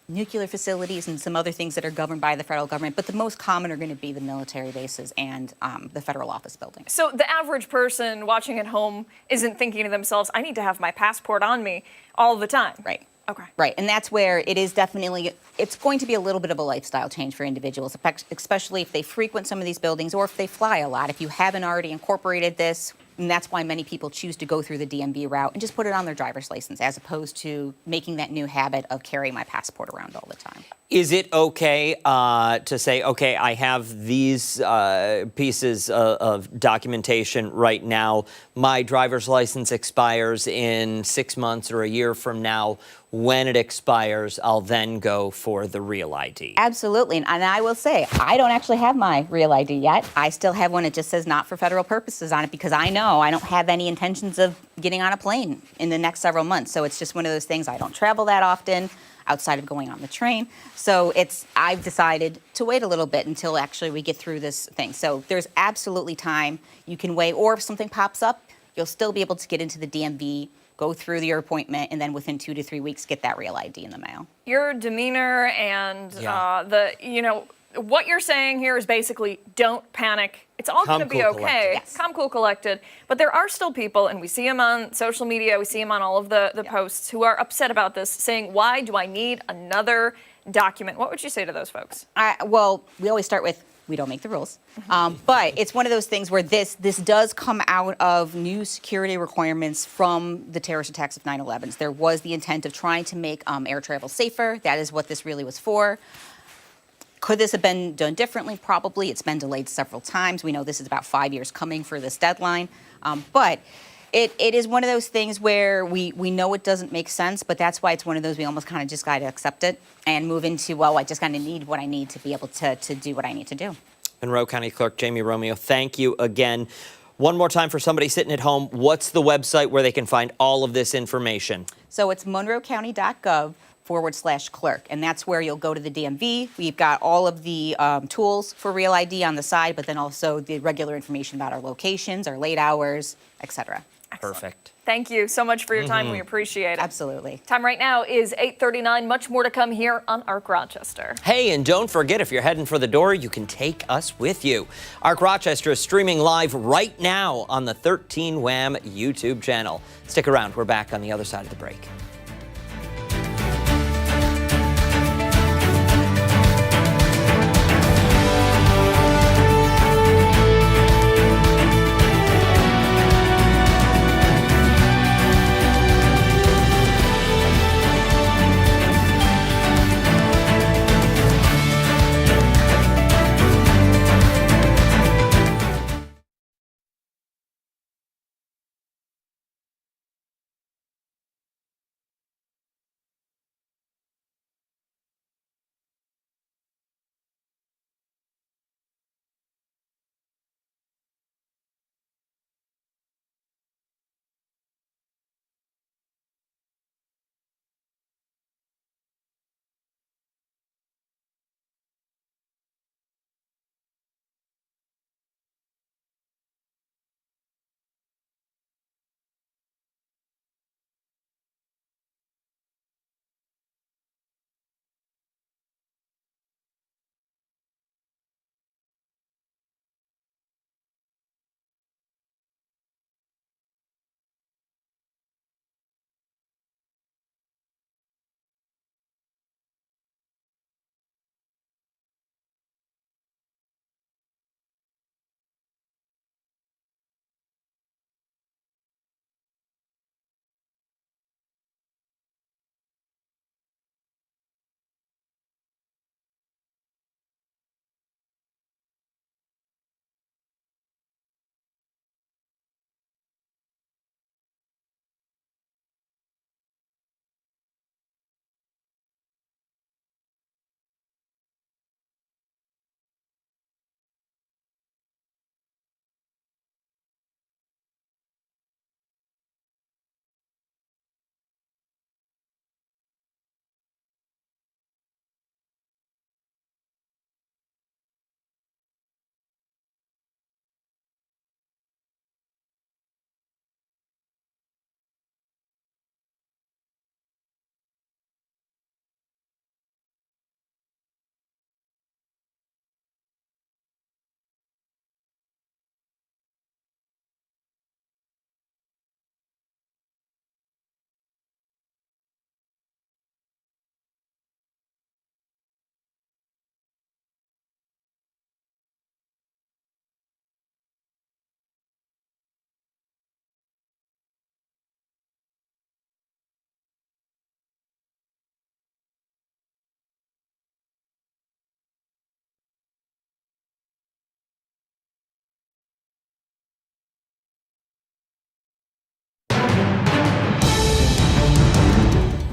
G: nuclear facilities and some other things that are governed by the federal government, but the most common are going to be the military bases and the federal office buildings.
A: So the average person watching at home isn't thinking to themselves, I need to have my passport on me all the time.
G: Right.
A: Okay.
G: Right, and that's where it is definitely, it's going to be a little bit of a lifestyle change for individuals, especially if they frequent some of these buildings or if they fly a lot. If you haven't already incorporated this, and that's why many people choose to go through the DMV route and just put it on their driver's license as opposed to making that new habit of carrying my passport around all the time.
B: Is it okay to say, okay, I have these pieces of documentation right now. My driver's license expires in 6 months or a year from now. When it expires, I'll then go for the real ID.
G: Absolutely, and I will say, I don't actually have my real ID yet. I still have one that just says not for federal purposes on it because I know I don't have any intentions of getting on a plane in the next several months. So it's just one of those things, I don't travel that often outside of going on the train. So I've decided to wait a little bit until actually we get through this thing. So there's absolutely time. You can wait, or if something pops up, you'll still be able to get into the DMV, go through your appointment, and then within 2 to 3 weeks, get that real ID in the mail.
A: Your demeanor and what you're saying here is basically don't panic. It's all going to be okay.
G: Yes.
A: Calm, cool, collected. But there are still people, and we see them on social media, we see them on all of the posts, who are upset about this, saying, why do I need another document? What would you say to those folks?
G: Well, we always start with, we don't make the rules. But it's one of those things where this does come out of new security requirements from the terrorist attacks of 9/11. There was the intent of trying to make air travel safer. That is what this really was for. Could this have been done differently? Probably. It's been delayed several times. We know this is about 5 years coming for this deadline. But it is one of those things where we know it doesn't make sense, but that's why it's one of those we almost kind of just got to accept it and move into, well, I just kind of need what I need to be able to do what I need to do.
B: Monroe County Clerk Jamie Romeo, thank you again. One more time for somebody sitting at home, what's the website where they can find all of this information?
G: So it's monroecounty.gov /clerk. And that's where you'll go to the DMV. We've got all of the tools for Real ID on the side, but then also the regular information about our locations, our late hours, etc.
B: Perfect.
A: Thank you so much for your time. We appreciate it.
G: Absolutely.
A: Time right now is 8:39. Much more to come here on Arc Rochester.
B: Hey, and don't forget, if you're heading for the door, you can take us with you. Arc Rochester is streaming live right now on the 13 Wham YouTube channel. Stick around. We're back on the other side of the break.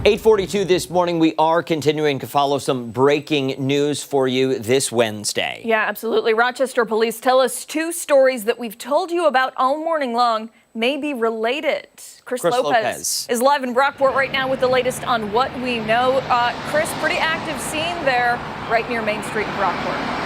B: $8:42 this morning. We are continuing to follow some breaking news for you this Wednesday.
A: Yeah, absolutely. Rochester police tell us two stories that we've told you about all morning long may be related. Chris Lopez is live in Brockport right now with the latest on what we know. Chris, pretty active scene there right near Main Street in Brockport.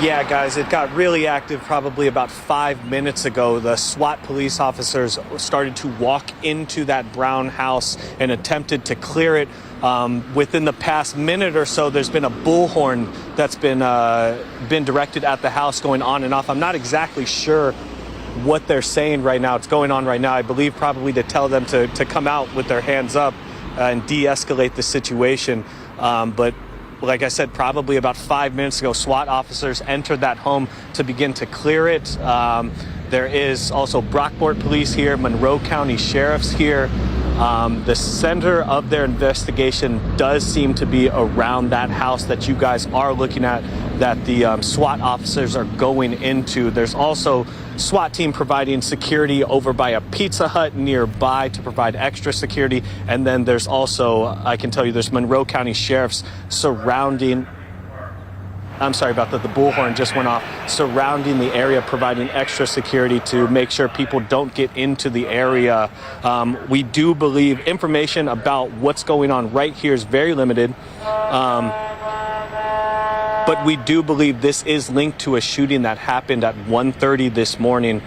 E: Yeah, guys, it got really active probably about 5 minutes ago. The SWAT police officers started to walk into that brown house and attempted to clear it. Within the past minute or so, there's been a bullhorn that's been directed at the house going on and off. I'm not exactly sure what they're saying right now. It's going on right now. I believe probably to tell them to come out with their hands up and de-escalate the situation. But like I said, probably about 5 minutes ago, SWAT officers entered that home to begin to clear it. There is also Brockport police here, Monroe County sheriffs here. The center of their investigation does seem to be around that house that you guys are looking at, that the SWAT officers are going into. There's also SWAT team providing security over by a Pizza Hut nearby to provide extra security. And then there's also, I can tell you, there's Monroe County sheriffs surrounding the bullhorn just went off, surrounding the area, providing extra security to make sure people don't get into the area. We do believe information about what's going on right here is very limited. But we do believe this is linked to a shooting that happened at 1:30 this morning.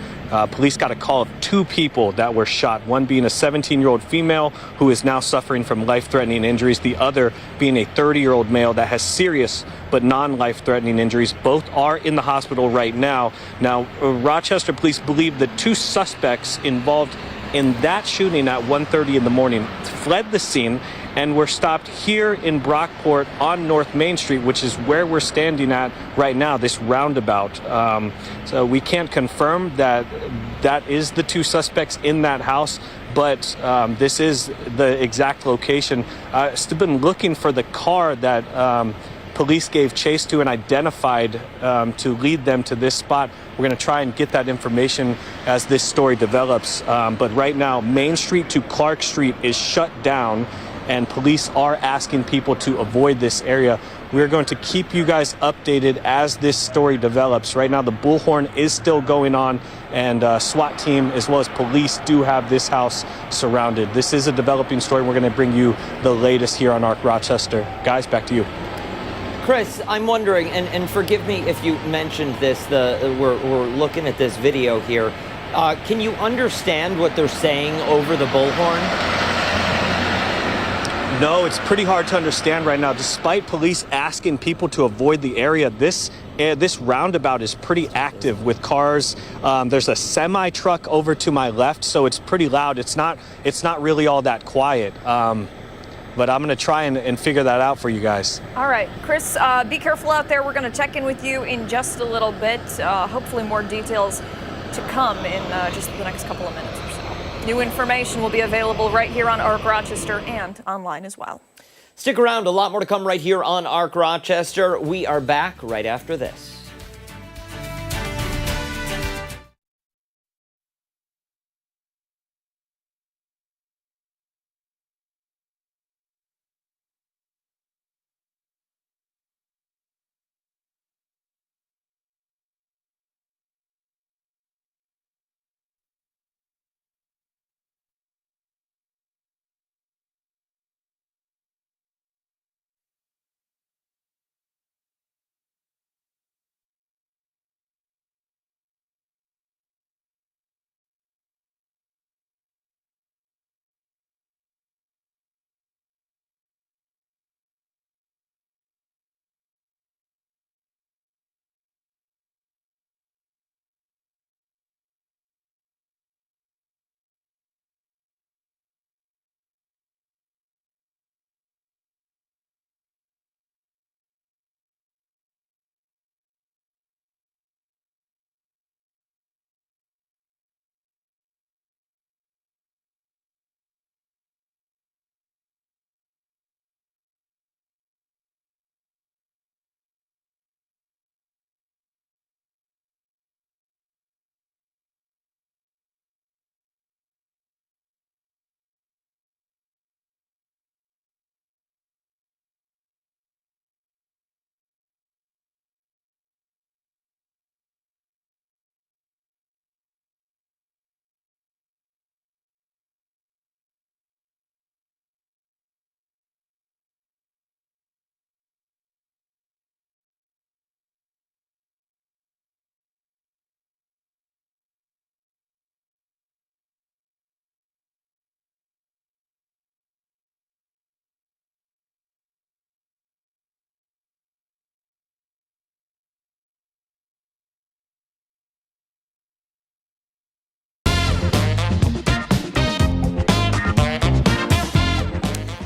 E: Police got a call of 2 people that were shot, one being a 17-year-old female who is now suffering from life-threatening injuries, the other being a 30-year-old male that has serious but non-life-threatening injuries. Both are in the hospital right now. Now, Rochester police believe the 2 suspects involved in that shooting at 1:30 in the morning fled the scene and were stopped here in Brockport on North Main Street, which is where we're standing at right now, this roundabout. So we can't confirm that that is the 2 suspects in that house, but this is the exact location. Still been looking for the car that police gave chase to and identified to lead them to this spot. We're going to try and get that information as this story develops. But right now, Main Street to Clark Street is shut down, and police are asking people to avoid this area. We're going to keep you guys updated as this story develops. Right now, the bullhorn is still going on, and SWAT team as well as police do have this house surrounded. This is a developing story. We're going to bring you the latest here on ARC Rochester. Guys, back to you.
B: Chris, I'm wondering, and forgive me if you mentioned this, we're looking at this video here. Can you understand what they're saying over the bullhorn?
E: No, it's pretty hard to understand right now. Despite police asking people to avoid the area, this roundabout is pretty active with cars. There's a semi truck over to my left, so it's pretty loud. It's not really all that quiet. But I'm going to try and figure that out for you guys. All
A: right, Chris, be careful out there. We're going to check in with you in just a little bit. Hopefully more details to come in just the next couple of minutes or so. New information will be available right here on ARC Rochester and online as well.
B: Stick around. A lot more to come right here on ARC Rochester. We are back right after this.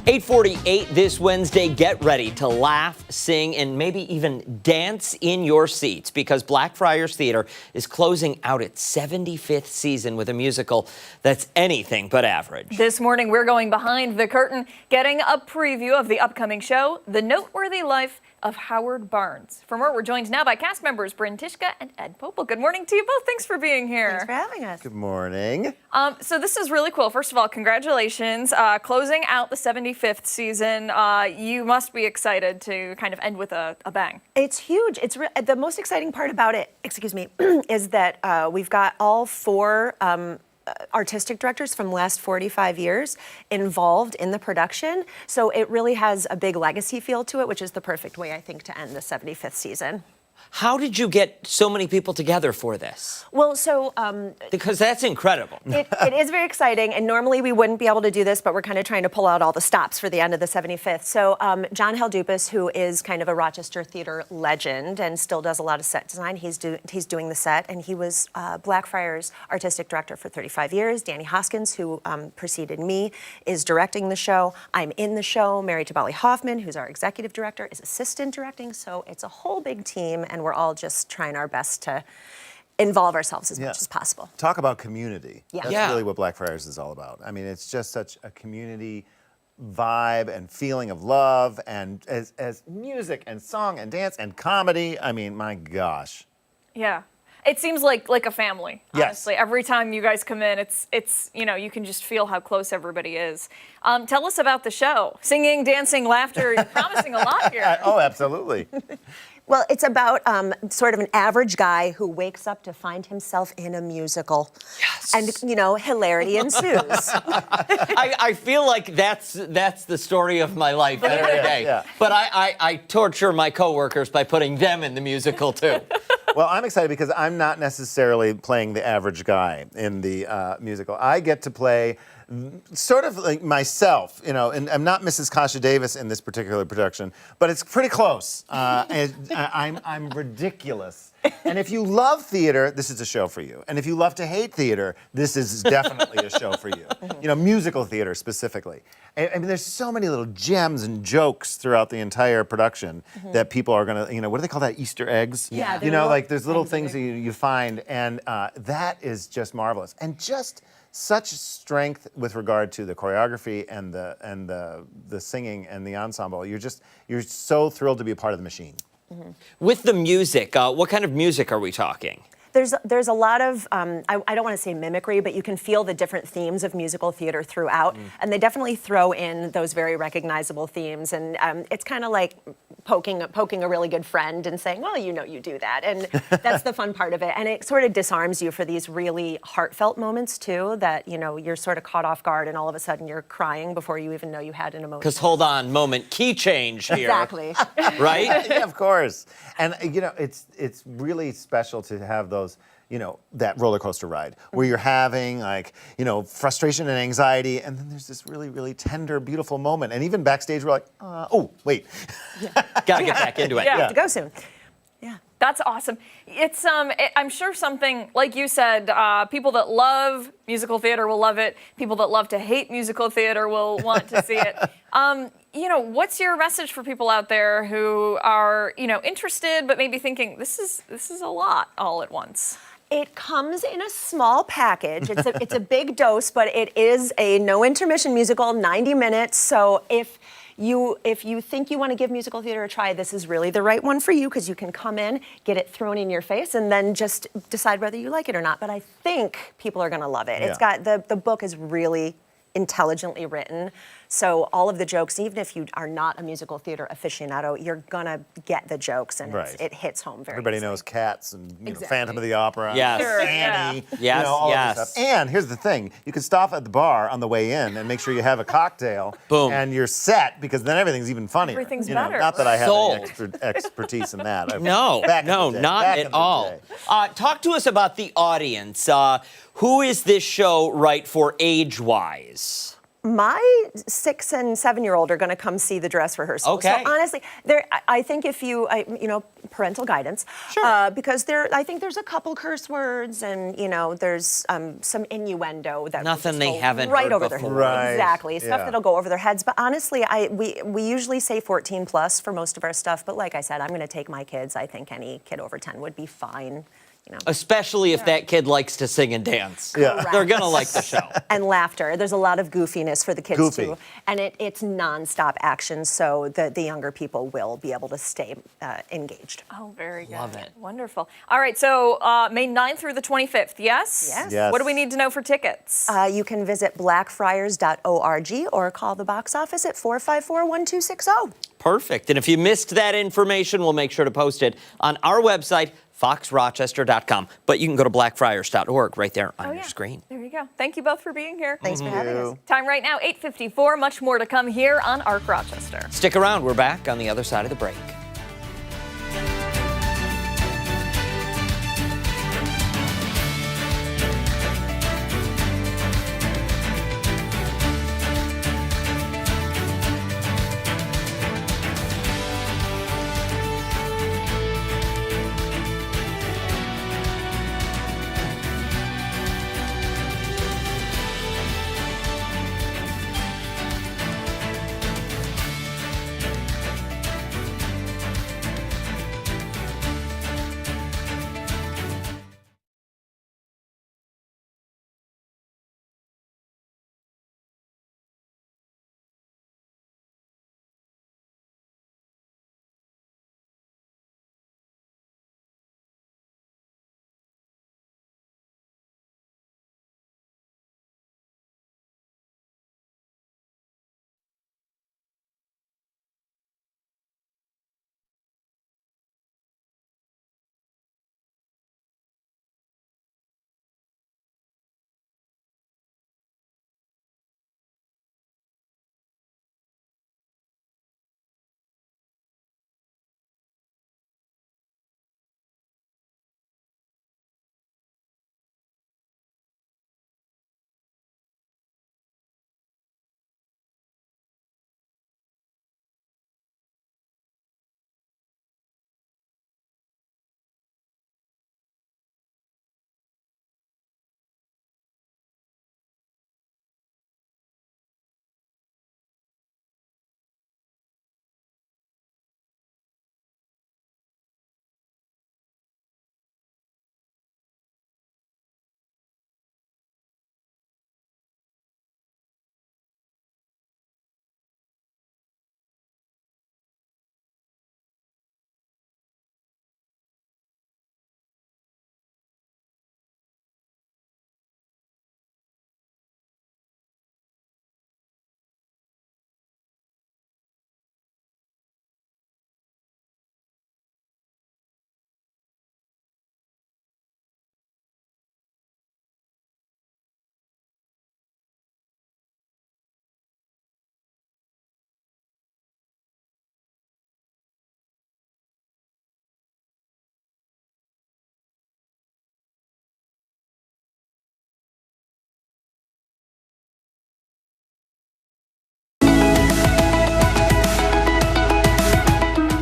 B: $8:48 this Wednesday. Get ready to laugh, sing, and maybe even dance in your seats because Blackfriars Theater is closing out its 75th season with a musical that's anything but average.
A: This morning, we're going behind the curtain, getting a preview of the upcoming show, The Noteworthy Life of Howard Barnes. For more, we're joined now by cast members Bryn Tishka and Ed Popel. Good morning to you both. Thanks for being here.
H: Thanks for having us.
I: Good morning.
A: So this is really cool. First of all, congratulations. Closing out the 75th season. You must be excited to kind of end with a bang.
H: It's huge. It's the most exciting part about it, is that we've got all four artistic directors from the last 45 years involved in the production. So it really has a big legacy feel to it, which is the perfect way, I think, to end the 75th season.
B: How did you get so many people together for this?
H: Well, so
B: Because that's incredible.
H: it is very exciting, and normally we wouldn't be able to do this, but we're kind of trying to pull out all the stops for the end of the 75th. So John Heldupas, who is kind of a Rochester theater legend and still does a lot of set design, he's doing the set, and he was Blackfriars artistic director for 35 years. Danny Hoskins, who preceded me, is directing the show. I'm in the show. Mary Tabali Hoffman, who's our executive director, is assistant directing. So it's a whole big team, and we're all just trying our best to involve ourselves as much as possible.
I: Talk about community.
H: Yeah.
I: That's really what Blackfriars is all about. I mean, it's just such a community vibe and feeling of love, and as music and song and dance and comedy. I mean, my gosh.
A: Yeah. It seems like a family,
I: Yes.
A: honestly. Every time you guys come in, it's you can just feel how close everybody is. Tell us about the show. Singing, dancing, laughter. You're promising a lot here.
I: Oh, absolutely.
H: Well, it's about sort of an average guy who wakes up to find himself in a musical. Yes. And, hilarity ensues.
B: I feel like that's the story of my life every day.
I: Yeah.
B: But I torture my coworkers by putting them in the musical too.
I: Well, I'm excited because I'm not necessarily playing the average guy in the musical. I get to play sort of like myself, and I'm not Mrs. Kasha Davis in this particular production, but it's pretty close. And I'm ridiculous. And if you love theater, this is a show for you. And if you love to hate theater, this is definitely a show for you. Musical theater specifically. I mean, there's so many little gems and jokes throughout the entire production that people are gonna, what do they call that? Easter eggs?
H: Yeah.
I: Like there's little things that you find, and that is just marvelous. And just such strength with regard to the choreography and the singing and the ensemble. You're so thrilled to be a part of the machine.
B: With the music, what kind of music are we talking?
H: There's a lot of, I don't want to say mimicry, but you can feel the different themes of musical theater throughout. And they definitely throw in those very recognizable themes. And it's kind of like poking a really good friend and saying, well, you do that. And that's the fun part of it. And it sort of disarms you for these really heartfelt moments, too, that, you're sort of caught off guard and all of a sudden you're crying before you even know you had an emotion.
B: Because hold on, moment, key change here.
H: Exactly.
B: Right?
I: Yeah, of course. And, it's really special to have those, that roller coaster ride where you're having frustration and anxiety, and then there's this really, really tender, beautiful moment. And even backstage, we're like, oh, wait.
B: Gotta get back into it.
A: Yeah.
H: To go soon. Yeah.
A: That's awesome. It's I'm sure something like you said. People that love musical theater will love it. People that love to hate musical theater will want to see it. What's your message for people out there who are interested but maybe thinking this is a lot all at once?
H: It comes in a small package. It's a big dose, but it is a no intermission musical, 90 minutes. So if you think you want to give musical theater a try, this is really the right one for you because you can come in, get it thrown in your face, and then just decide whether you like it or not. But I think people are going to love it.
I: Yeah.
H: It's got the book is really intelligently written. So all of the jokes, even if you are not a musical theater aficionado, you're gonna get the jokes, and
I: Right.
H: it hits home very
I: Everybody
H: easily.
I: knows Cats and
H: Exactly.
I: Phantom of the Opera,
B: Yes. Sure,
I: Annie,
B: yeah.
I: all of
B: Yes,
I: this stuff. And here's the thing: you can stop at the bar on the way in and make sure you have a cocktail.
B: Boom.
I: And you're set because then everything's even funnier.
A: Everything's
I: You know,
A: better.
I: Not that I have
B: Sold.
I: any expertise in that.
B: No,
I: Back in
B: no,
I: the day.
B: not
I: Back in
B: at
I: the
B: all.
I: day.
B: Talk to us about the audience. Who is this show right for age-wise?
H: My 6- and 7-year-old are going to come see the dress rehearsal.
B: Okay.
H: So honestly, I think if parental guidance.
B: Sure.
H: Because I think there's a couple curse words, and there's some innuendo that will
B: Nothing
H: just
B: they
H: go
B: haven't
H: right
B: heard
H: over
B: before.
H: their
I: Right.
H: Exactly, stuff
I: Yeah.
H: that'll go over their heads. But honestly, we usually say 14 plus for most of our stuff. But like I said, I'm going to take my kids. I think any kid over 10 would be fine.
B: Especially if that kid likes to sing and dance.
I: Yeah.
B: They're going to like the show.
H: And laughter. There's a lot of goofiness for the kids
I: Goofy.
H: too, and it's nonstop action, so the younger people will be able to stay engaged.
A: Oh, very good.
B: Love it.
A: Wonderful. All right, so May 9th through the 25th, yes?
H: Yes.
A: What do we need to know for tickets?
H: You can visit blackfriars.org or call the box office at 454-1260.
B: Perfect. And if you missed that information, we'll make sure to post it on our website, foxrochester.com. But you can go to blackfriars.org right there on your screen.
A: There you go. Thank you both for being here.
H: Thanks for having us.
A: Time right now, 8:54. Much more to come here on Arc Rochester.
B: Stick around. We're back on the other side of the break.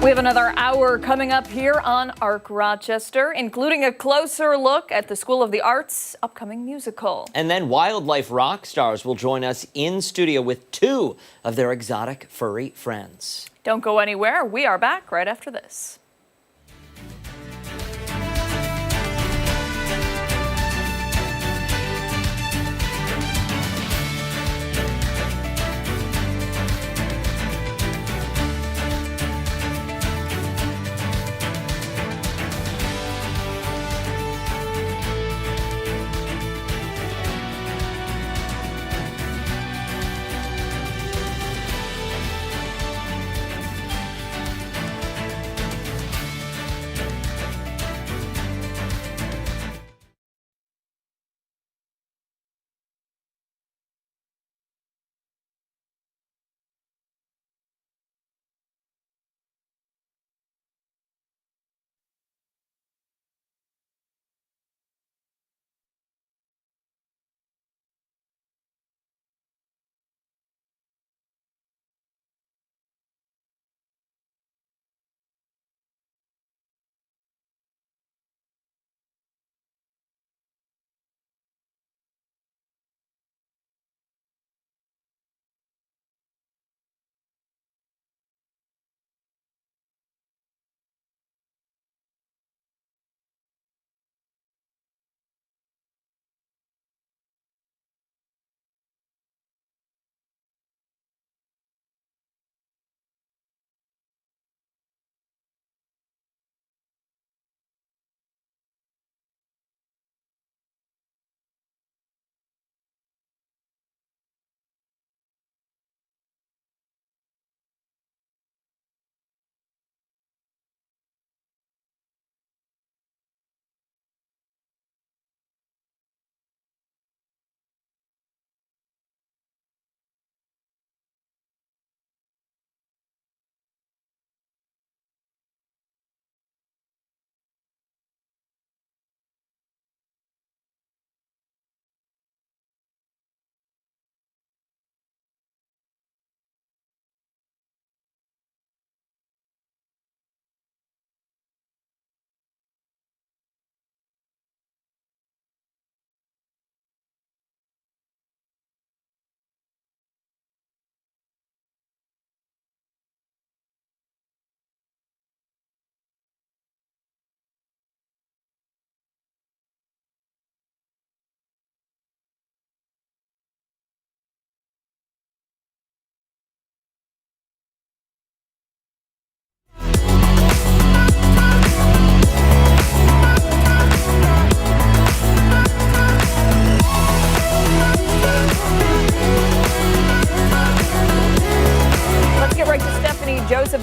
A: We have another hour coming up here on Arc Rochester, including a closer look at the School of the Arts' upcoming musical.
B: And then wildlife rock stars will join us in studio with two of their exotic furry friends.
A: Don't go anywhere. We are back right after this.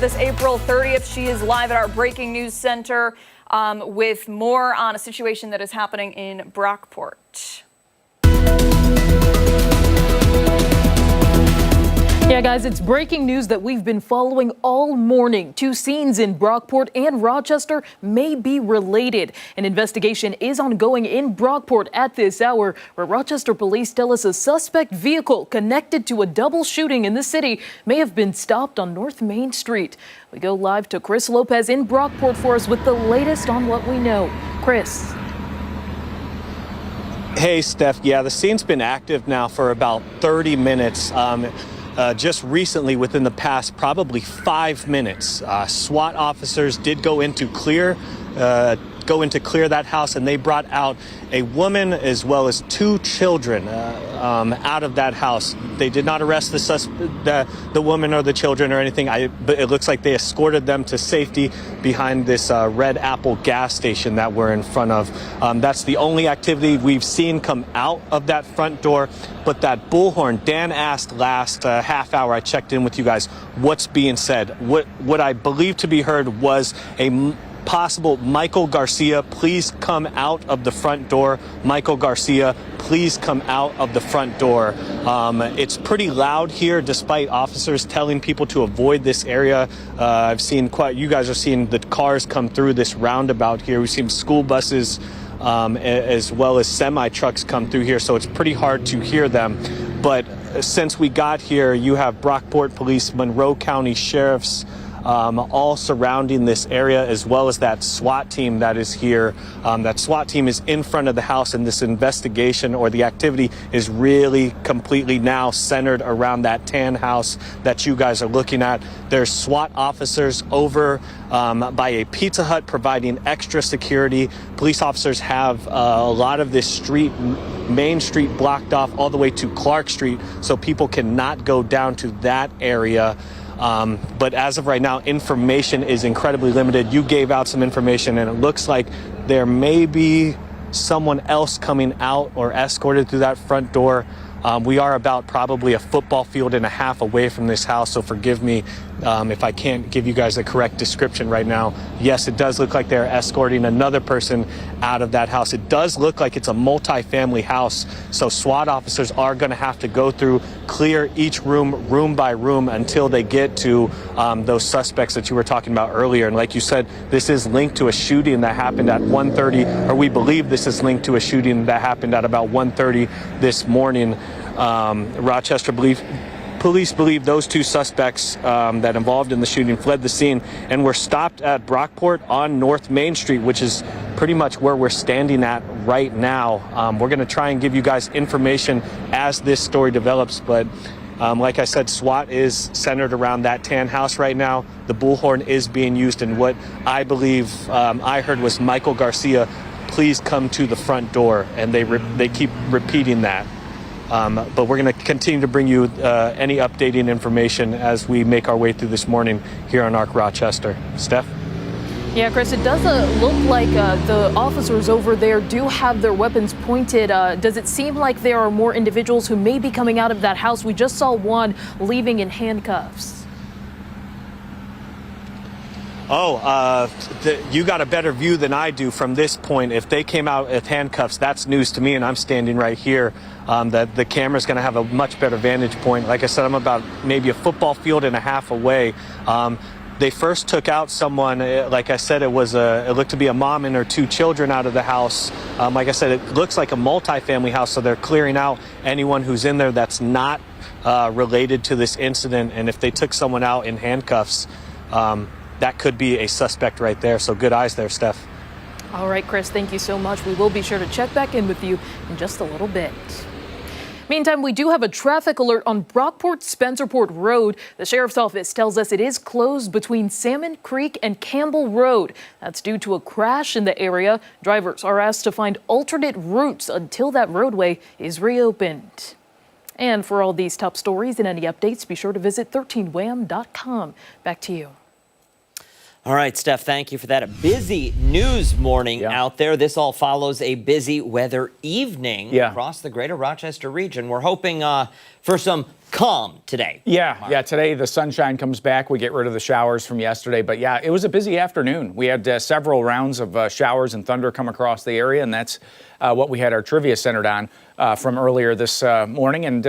A: this April 30th. She is live at our breaking news center with more on a situation that is happening in Brockport.
C: Yeah, guys, it's breaking news that we've been following all morning. Two scenes in Brockport and Rochester may be related. An investigation is ongoing in Brockport at this hour, where Rochester police tell us a suspect vehicle connected to a double shooting in the city may have been stopped on North Main Street. We go live to Chris Lopez in Brockport for us with the latest on what we know. Chris.
E: Hey, Steph. Yeah, the scene's been active now for about 30 minutes. Just recently, within the past probably 5 minutes, SWAT officers did go in to clear that house, and they brought out a woman as well as two children out of that house. They did not arrest the woman or the children or anything. But it looks like they escorted them to safety behind this Red Apple gas station that we're in front of. That's the only activity we've seen come out of that front door. But that bullhorn, Dan asked last half hour, I checked in with you guys, what's being said. What I believe to be heard was a possible Michael Garcia, please come out of the front door. Michael Garcia, please come out of the front door. It's pretty loud here, despite officers telling people to avoid this area. I've seen you guys are seeing the cars come through this roundabout here. We've seen school buses as well as semi trucks come through here, so it's pretty hard to hear them. But since we got here, you have Brockport Police, Monroe County Sheriffs, all surrounding this area, as well as that SWAT team that is here. That SWAT team is in front of the house, and this investigation or the activity is really completely now centered around that tan house that you guys are looking at. There's SWAT officers over by a Pizza Hut providing extra security. Police officers have a lot of this Main Street blocked off all the way to Clark Street, so people cannot go down to that area. But as of right now, information is incredibly limited. You gave out some information, and it looks like there may be someone else coming out or escorted through that front door. We are about probably a football field and a half away from this house, so forgive me if I can't give you guys a correct description right now. Yes, it does look like they're escorting another person out of that house. It does look like it's a multi-family house, so SWAT officers are going to have to go through, clear each room by room, until they get to those suspects that you were talking about earlier. And like you said, this is linked to a shooting that happened at 1:30, or we believe this is linked to a shooting that happened at about 1:30 this morning. Rochester police believe those two suspects that involved in the shooting fled the scene and were stopped at Brockport on North Main Street, which is pretty much where we're standing at right now. We're going to try and give you guys information as this story develops, but like I said, SWAT is centered around that tan house right now. The bullhorn is being used, and what I believe I heard was Michael Garcia, please come to the front door, and they keep repeating that. But we're going to continue to bring you any updating information as we make our way through this morning here on ARC Rochester. Steph?
C: Yeah, Chris, it does look like the officers over there do have their weapons pointed. Does it seem like there are more individuals who may be coming out of that house? We just saw one leaving in handcuffs.
E: You got a better view than I do from this point. If they came out with handcuffs, that's news to me, and I'm standing right here. That the camera's going to have a much better vantage point. Like I said, I'm about maybe a football field and a half away. They first took out someone. Like I said, it looked to be a mom and her two children out of the house. Like I said, it looks like a multi-family house, so they're clearing out anyone who's in there that's not related to this incident. And if they took someone out in handcuffs, that could be a suspect right there. So good eyes there, Steph.
C: All right, Chris, thank you so much. We will be sure to check back in with you in just a little bit. Meantime, we do have a traffic alert on Brockport-Spencerport Road. The sheriff's office tells us it is closed between Salmon Creek and Campbell Road. That's due to a crash in the area. Drivers are asked to find alternate routes until that roadway is reopened. And for all these top stories and any updates, be sure to visit 13wham.com. Back to you.
B: All right, Steph, thank you for that. A busy news morning out there. This all follows a busy weather evening across the greater Rochester region. We're hoping for some calm today.
F: Yeah, today the sunshine comes back. We get rid of the showers from yesterday. But yeah, it was a busy afternoon. We had several rounds of showers and thunder come across the area, and that's what we had our trivia centered on from earlier this morning. And,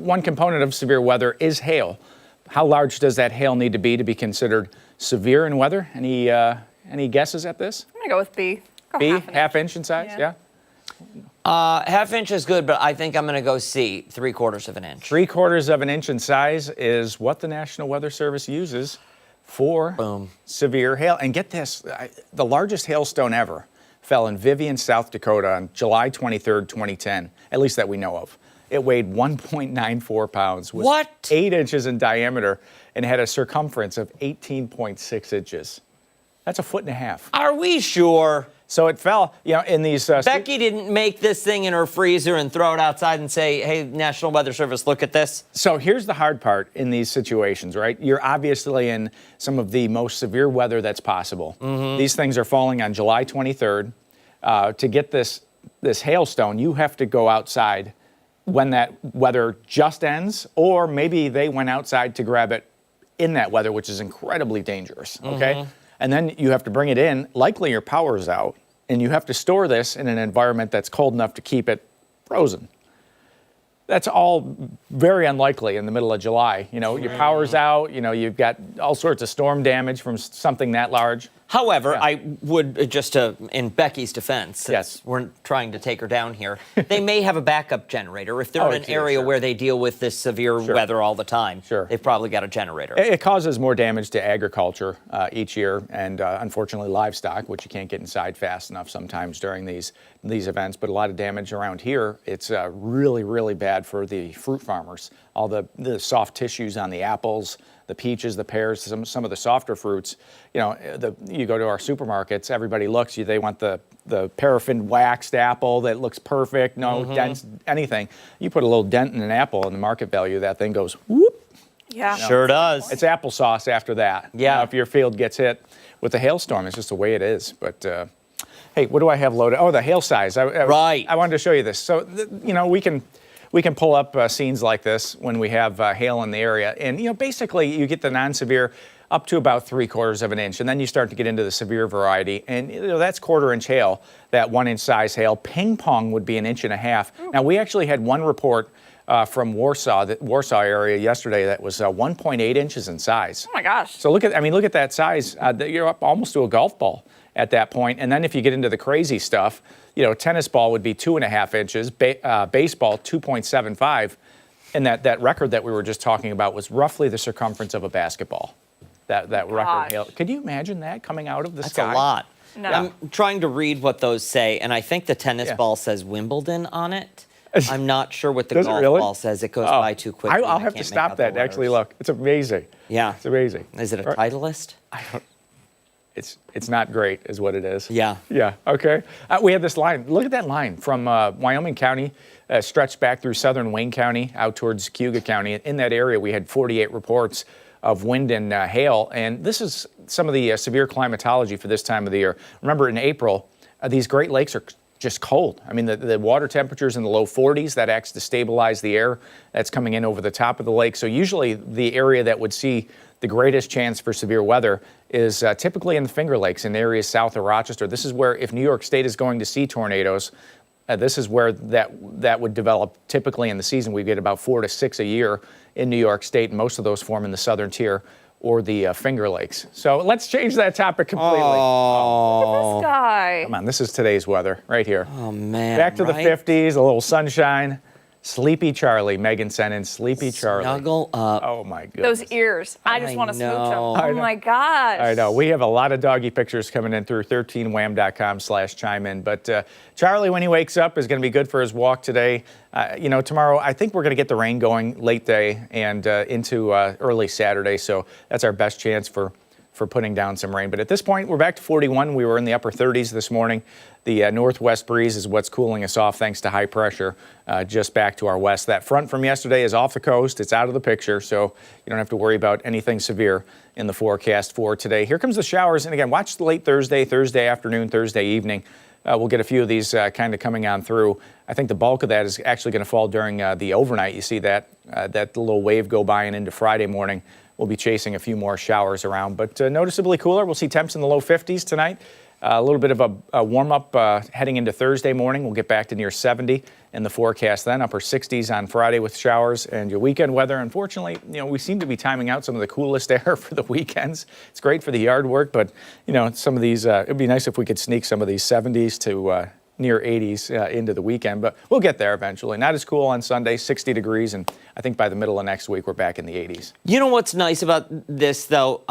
F: one component of severe weather is hail. How large does that hail need to be considered severe in weather? Any guesses at this?
A: I'm going to go with B.
F: Half inch in size? Yeah.
B: Half inch is good, but I think I'm going to go C, 3/4 of an inch.
F: 3/4 of an inch in size is what the National Weather Service uses for severe hail. And get this, the largest hailstone ever fell in Vivian, South Dakota on July 23rd, 2010, at least that we know of. It weighed 1.94 pounds, was 8 inches in diameter, and had a circumference of 18.6 inches. That's a 1.5 feet.
B: Are we sure?
F: So it fell, in these...
B: Becky didn't make this thing in her freezer and throw it outside and say, hey, National Weather Service, look at this.
F: So here's the hard part in these situations, right? You're obviously in some of the most severe weather that's possible. These things are falling on July 23rd. To get this hailstone, you have to go outside when that weather just ends, or maybe they went outside to grab it in that weather, which is incredibly dangerous, okay? And then you have to bring it in, likely your power's out, and you have to store this in an environment that's cold enough to keep it frozen. That's all very unlikely in the middle of July. Your power's out, you've got all sorts of storm damage from something that large.
B: However, I would, just in Becky's defense, we're trying to take her down here, they may have a backup generator. If they're in an area where they deal with this severe weather all the time, they've probably got a generator.
F: It causes more damage to agriculture each year, and unfortunately livestock, which you can't get inside fast enough sometimes during these events, but a lot of damage around here. It's really, really bad for the fruit farmers. All the soft tissues on the apples, the peaches, the pears, some of the softer fruits. You go to our supermarkets, everybody looks, they want the paraffin waxed apple that looks perfect, no dents, anything. You put a little dent in an apple and the market value of that thing goes whoop.
A: Yeah.
B: Sure does.
F: It's applesauce after that.
B: Yeah.
F: If your field gets hit with a hailstorm, it's just the way it is. But hey, what do I have loaded? Oh, the hail size.
B: Right.
F: I wanted to show you this. So, we can pull up scenes like this when we have hail in the area. And, basically you get the non-severe up to about 3/4 of an inch. And then you start to get into the severe variety. And, that's 1/4 inch hail, that 1 inch size hail. Ping pong would be 1.5 inches. Now, we actually had one report from Warsaw area yesterday that was 1.8 inches in size.
A: Oh, my gosh.
F: So look at that size. You're up almost to a golf ball at that point. And then if you get into the crazy stuff, tennis ball would be 2.5 inches, baseball 2.75, and that record that we were just talking about was roughly the circumference of a basketball. That record hail. Could you imagine that coming out of the sky?
B: That's a lot.
A: No.
B: I'm trying to read what those say, and I think the tennis ball says Wimbledon on it. I'm not sure what the golf ball says. It goes by too quickly.
F: I'll have to stop that and actually look. It's amazing.
B: Yeah.
F: It's amazing.
B: Is it a Titleist?
F: It's not great, is what it is.
B: Yeah.
F: Yeah. Okay. We have this line. Look at that line from Wyoming County, stretched back through southern Wayne County, out towards Cayuga County. In that area, we had 48 reports of wind and hail, and this is some of the severe climatology for this time of the year. Remember, in April, these Great Lakes are just cold. I mean, the water temperature's in the low 40s. That acts to stabilize the air that's coming in over the top of the lake. So usually the area that would see the greatest chance for severe weather is typically in the Finger Lakes, in areas south of Rochester. This is where, if New York State is going to see tornadoes, this is where that would develop. Typically in the season, we get about 4 to 6 a year in New York State, and most of those form in the southern tier or the Finger Lakes. So let's change that topic completely.
B: Oh.
A: Look at this guy.
F: Come on, this is today's weather right here.
B: Oh, man.
F: Back to the 50s, a little sunshine. Sleepy Charlie, Megan sent in Sleepy Charlie.
B: Snuggle up.
F: Oh, my goodness.
A: Those ears. I just want to smooch them.
B: know.
A: Oh, my gosh.
F: I know. We have a lot of doggy pictures coming in through 13wham.com/chime in. But Charlie, when he wakes up, is going to be good for his walk today. Tomorrow, I think we're going to get the rain going late day and into early Saturday. So that's our best chance for for putting down some rain. But at this point, we're back to 41. We were in the upper 30s this morning. The northwest breeze is what's cooling us off thanks to high pressure just back to our west. That front from yesterday is off the coast. It's out of the picture, so you don't have to worry about anything severe in the forecast for today. Here comes the showers. And again, watch the late Thursday afternoon, Thursday evening. We'll get a few of these kind of coming on through. I think the bulk of that is actually going to fall during the overnight. You see that little wave go by and into Friday morning. We'll be chasing a few more showers around, but noticeably cooler. We'll see temps in the low 50s tonight. A little bit of a warm-up heading into Thursday morning. We'll get back to near 70 in the forecast then. Upper 60s on Friday with showers. And your weekend weather, unfortunately, we seem to be timing out some of the coolest air for the weekends. It's great for the yard work, but, some of these, it would be nice if we could sneak some of these 70s to near 80s into the weekend. But we'll get there eventually. Not as cool on Sunday, 60 degrees. And I think by the middle of next week, we're back in the 80s.
B: You know what's nice about this, though?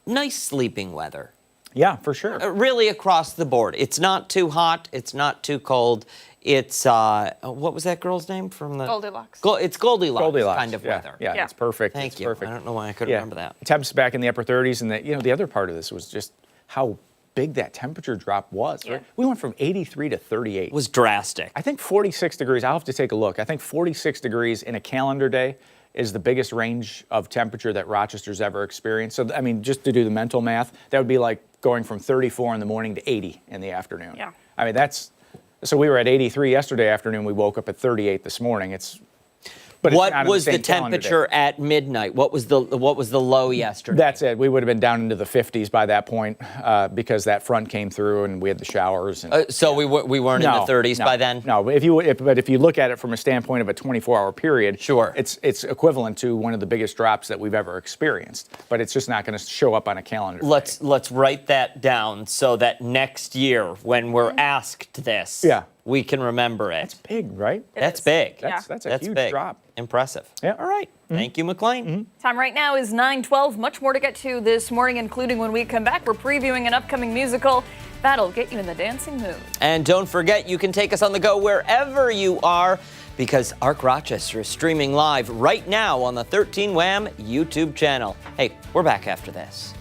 B: Nice sleeping weather.
F: Yeah, for sure.
B: Really across the board. It's not too hot. It's not too cold. It's, what was that girl's name from the?
A: Goldilocks.
B: It's Goldilocks kind of weather.
F: Yeah, it's perfect.
B: Thank
F: it's
B: you.
F: Perfect.
B: I don't know why I couldn't remember that.
F: Temps back in the upper 30s, and the other part of this was just how big that temperature drop was. Right? We went from 83 to 38.
B: It was drastic.
F: I think 46 degrees, I'll have to take a look. I think 46 degrees in a calendar day is the biggest range of temperature that Rochester's ever experienced. So, I mean, just to do the mental math, that would be like going from 34 in the morning to 80 in the afternoon.
A: Yeah.
F: I mean, so we were at 83 yesterday afternoon. We woke up at 38 this morning.
B: What was the temperature at midnight? What was the low yesterday?
F: That's it. We would have been down into the 50s by that point because that front came through and we had the showers.
B: So we weren't in the 30s by then?
F: No, but if you look at it from a standpoint of a 24-hour period,
B: sure,
F: it's equivalent to one of the biggest drops that we've ever experienced. But it's just not going to show up on a calendar.
B: Let's write that down so that next year when we're asked this, we can remember it.
F: That's big, right?
B: That's big.
F: That's a huge drop.
B: Impressive.
F: Yeah.
B: All right. Thank you, McLean.
A: Time right now is 9:12. Much more to get to this morning, including when we come back. We're previewing an upcoming musical that'll get you in the dancing mood.
B: And don't forget, you can take us on the go wherever you are because Arc Rochester is streaming live right now on the 13 Wham YouTube channel. Hey, we're back after this.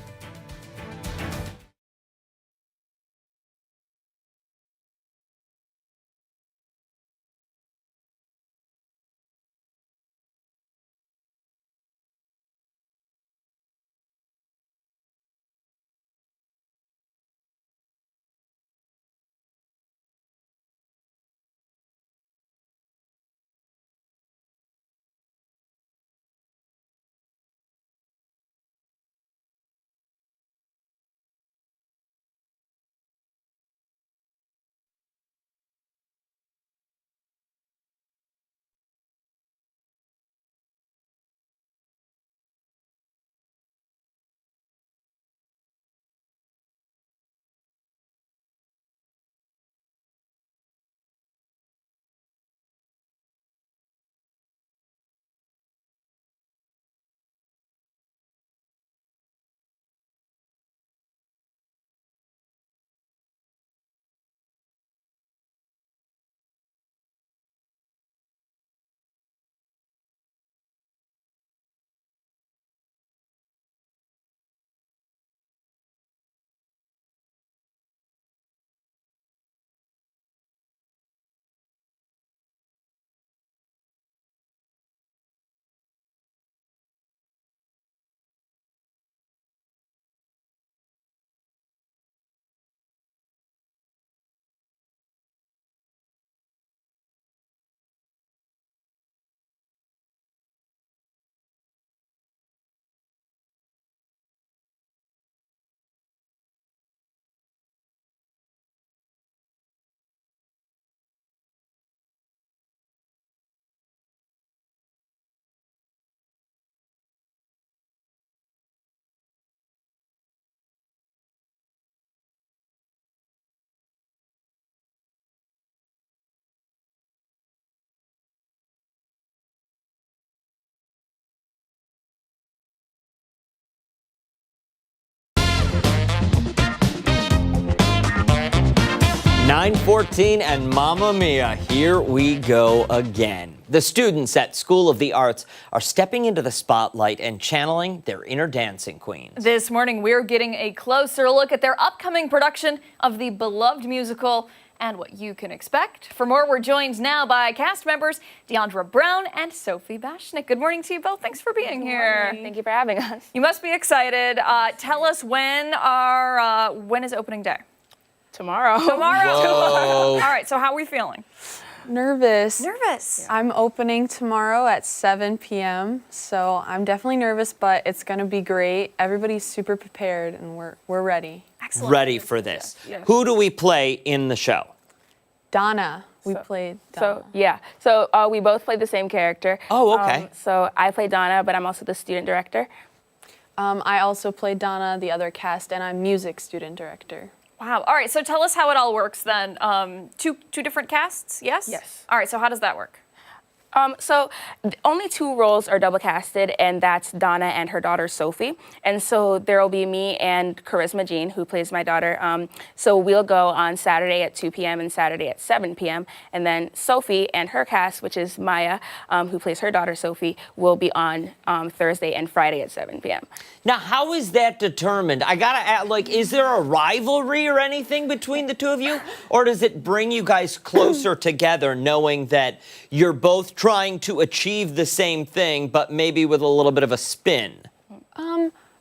B: .914 and Mamma Mia, here we go again. The students at School of the Arts are stepping into the spotlight and channeling their inner dancing queens.
A: This morning, we're getting a closer look at their upcoming production of the beloved musical and what you can expect. For more, we're joined now by cast members Deandra Brown and Sophie Bashnick. Good morning to you both. Thanks for being here.
J: Thank you for having us.
A: You must be excited. Tell us when is opening day?
J: Tomorrow.
A: All right, so how are we feeling?
J: Nervous.
K: I'm opening tomorrow at 7 p.m. So I'm definitely nervous, but it's going to be great. Everybody's super prepared and we're ready.
A: Excellent.
B: Ready for this. Who do we play in the show?
K: Donna. We played Donna.
J: So we both played the same character.
B: Oh, okay.
J: So I play Donna, but I'm also the student director.
K: I also played Donna, the other cast, and I'm music student director.
A: Wow. All right, so tell us how it all works then. Two different casts, yes?
J: Yes.
A: All right, so how does that work?
J: So only 2 roles are double casted, and that's Donna and her daughter Sophie. And so there will be me and Charisma Jean, who plays my daughter. So we'll go on Saturday at 2 p.m. and Saturday at 7 p.m. And then Sophie and her cast, which is Maya, who plays her daughter Sophie, will be on Thursday and Friday at 7 p.m.
B: Now, how is that determined? I gotta ask, is there a rivalry or anything between the two of you? Or does it bring you guys closer together knowing that you're both trying to achieve the same thing, but maybe with a little bit of a spin?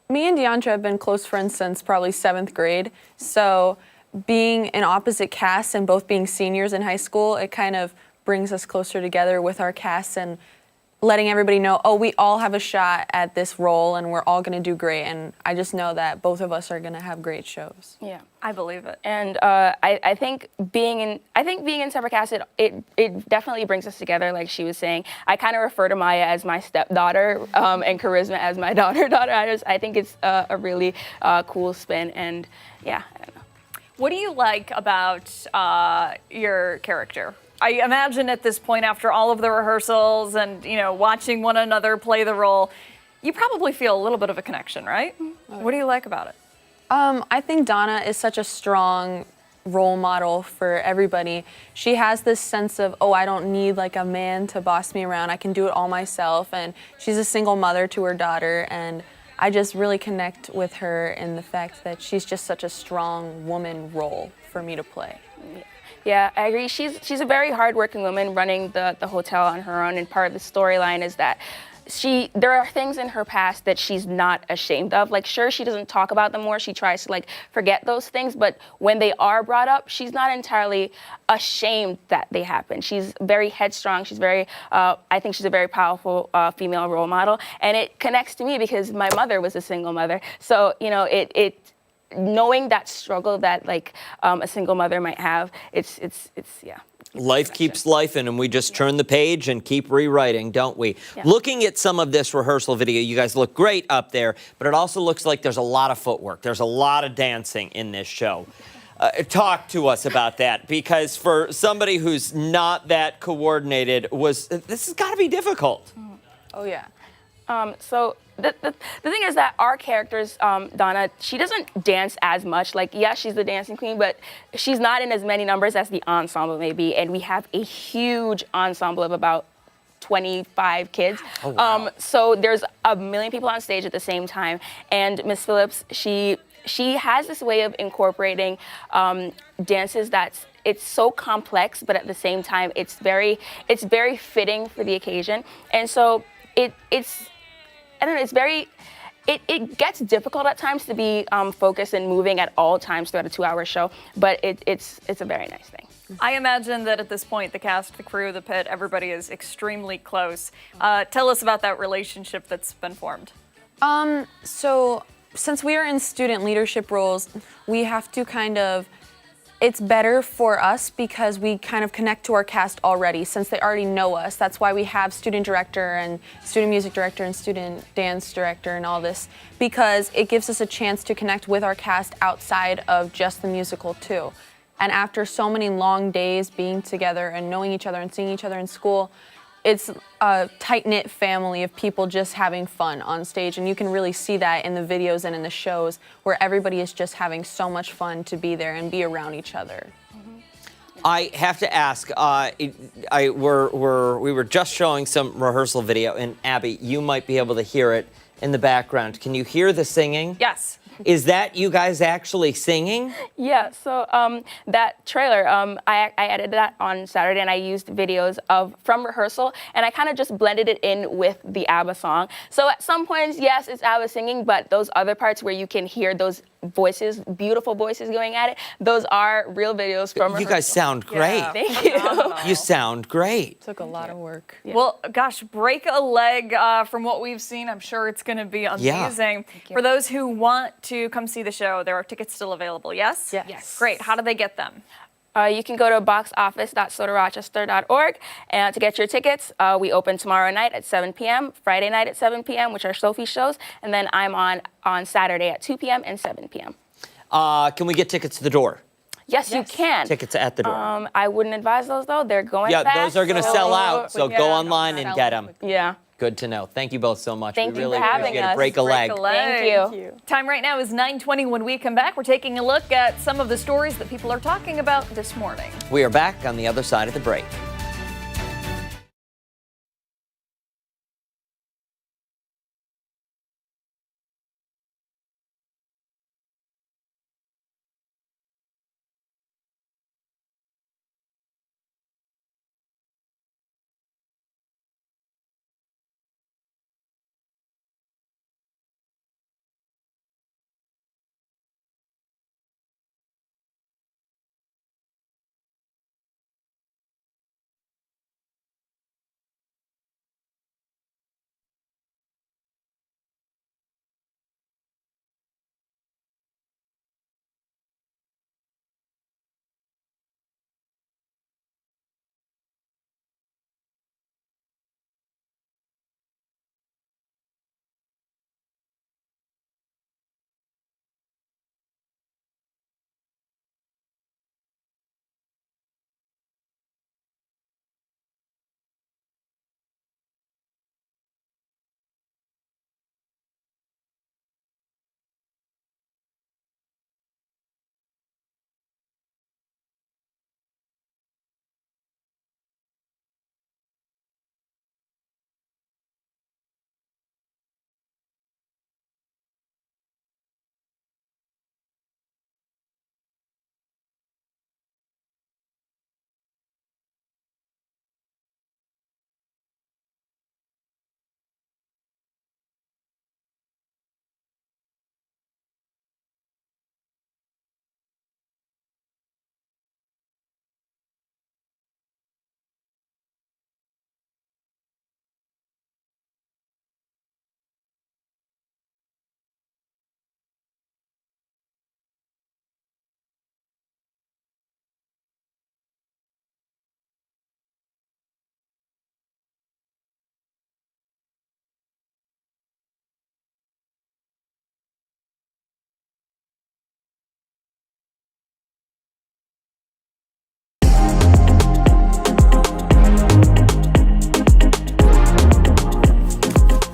K: Me and Deandra have been close friends since probably 7th grade. So being in opposite casts and both being seniors in high school, it kind of brings us closer together with our casts and letting everybody know, oh, we all have a shot at this role and we're all going to do great. And I just know that both of us are going to have great shows.
J: Yeah.
A: I believe it.
J: And I think being in separate casts, it definitely brings us together, like she was saying. I kind of refer to Maya as my stepdaughter and Charisma as my daughter. I think it's a really cool spin, and yeah, I don't know.
A: What do you like about your character? I imagine at this point, after all of the rehearsals and watching one another play the role, you probably feel a little bit of a connection, right? What do you like about it?
K: I think Donna is such a strong role model for everybody. She has this sense of, oh, I don't need like a man to boss me around. I can do it all myself. And she's a single mother to her daughter. And I just really connect with her in the fact that she's just such a strong woman role for me to play.
J: Yeah, I agree. She's a very hardworking woman running the hotel on her own, and part of the storyline is that there are things in her past that she's not ashamed of. Like, sure, she doesn't talk about them more. She tries to forget those things, but when they are brought up, she's not entirely ashamed that they happen. She's very headstrong. She's I think she's a very powerful female role model, and it connects to me because my mother was a single mother. So, knowing that struggle that a single mother might have, it's
B: Life keeps life and we just turn the page and keep rewriting, don't we?
J: Yeah.
B: Looking at some of this rehearsal video, you guys look great up there, but it also looks like there's a lot of footwork. There's a lot of dancing in this show. Talk to us about that, because for somebody who's not that coordinated, this has got to be difficult.
K: Oh, yeah.
J: So the thing is that our characters, Donna, she doesn't dance as much. Yes, she's the dancing queen, but she's not in as many numbers as the ensemble may be. And we have a huge ensemble of about 25 kids.
B: Oh, wow.
J: So there's a million people on stage at the same time. And Miss Phillips, she has this way of incorporating dances it's so complex, but at the same time, it's very fitting for the occasion. And so it's I don't know, it gets difficult at times to be focused and moving at all times throughout a 2-hour show, but it's a very nice thing.
A: I imagine that at this point, the cast, the crew, the pit, everybody is extremely close. Tell us about that relationship that's been formed.
K: So since we are in student leadership roles, we have to it's better for us because we kind of connect to our cast already since they already know us. That's why we have student director and student music director and student dance director and all this, because it gives us a chance to connect with our cast outside of just the musical too. And after so many long days being together and knowing each other and seeing each other in school, it's a tight-knit family of people just having fun on stage, and you can really see that in the videos and in the shows where everybody is just having so much fun to be there and be around each other.
B: I have to ask. We were just showing some rehearsal video, and Abby, you might be able to hear it in the background. Can you hear the singing?
A: Yes.
B: Is that you guys actually singing?
J: Yeah, so that trailer, I edited that on Saturday, and I used videos from rehearsal, and I kind of just blended it in with the ABBA song. So at some points, yes, it's ABBA singing, but those other parts where you can hear those voices, beautiful voices going at it, those are real videos from rehearsal.
B: You guys sound great.
A: Yeah.
J: Thank you.
B: You sound great.
K: Took a lot of work.
J: Yeah.
A: Well, gosh, break a leg from what we've seen. I'm sure it's going to be amazing. For those who want to come see the show, there are tickets still available, yes?
K: Yes.
A: Great. How do they get them?
J: You can go to boxoffice.sodorochester.org and to get your tickets. We open tomorrow night at 7 p.m., Friday night at 7 p.m., which are Sophie's shows, and then I'm on Saturday at 2 p.m. and 7 p.m.
B: Can we get tickets to the door?
J: Yes, you can.
B: Tickets at the door.
J: I wouldn't advise those, though. They're going fast.
B: Yeah, those are going to sell out, so
A: Yeah.
B: go online and get them.
J: Yeah.
B: Good to know. Thank you both so much.
J: Thank
B: we
J: you
B: really
J: for having
B: appreciate
J: us.
B: it. Break a leg.
J: Thank you.
A: Time right now is 9:20. When we come back, we're taking a look at some of the stories that people are talking about this morning.
B: We are back on the other side of the break.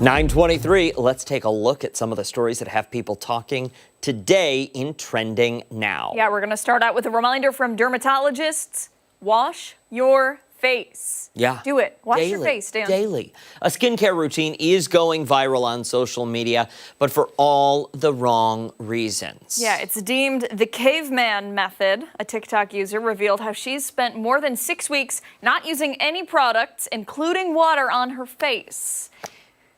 B: (9:23). Let's take a look at some of the stories that have people talking today in Trending Now.
A: Yeah, we're going to start out with a reminder from dermatologists. Wash your face.
B: Yeah.
A: Do it. Wash
B: daily,
A: your face, Dan.
B: Daily. A skincare routine is going viral on social media, but for all the wrong reasons.
A: Yeah, it's deemed the caveman method. A TikTok user revealed how she's spent more than 6 weeks not using any products, including water, on her face.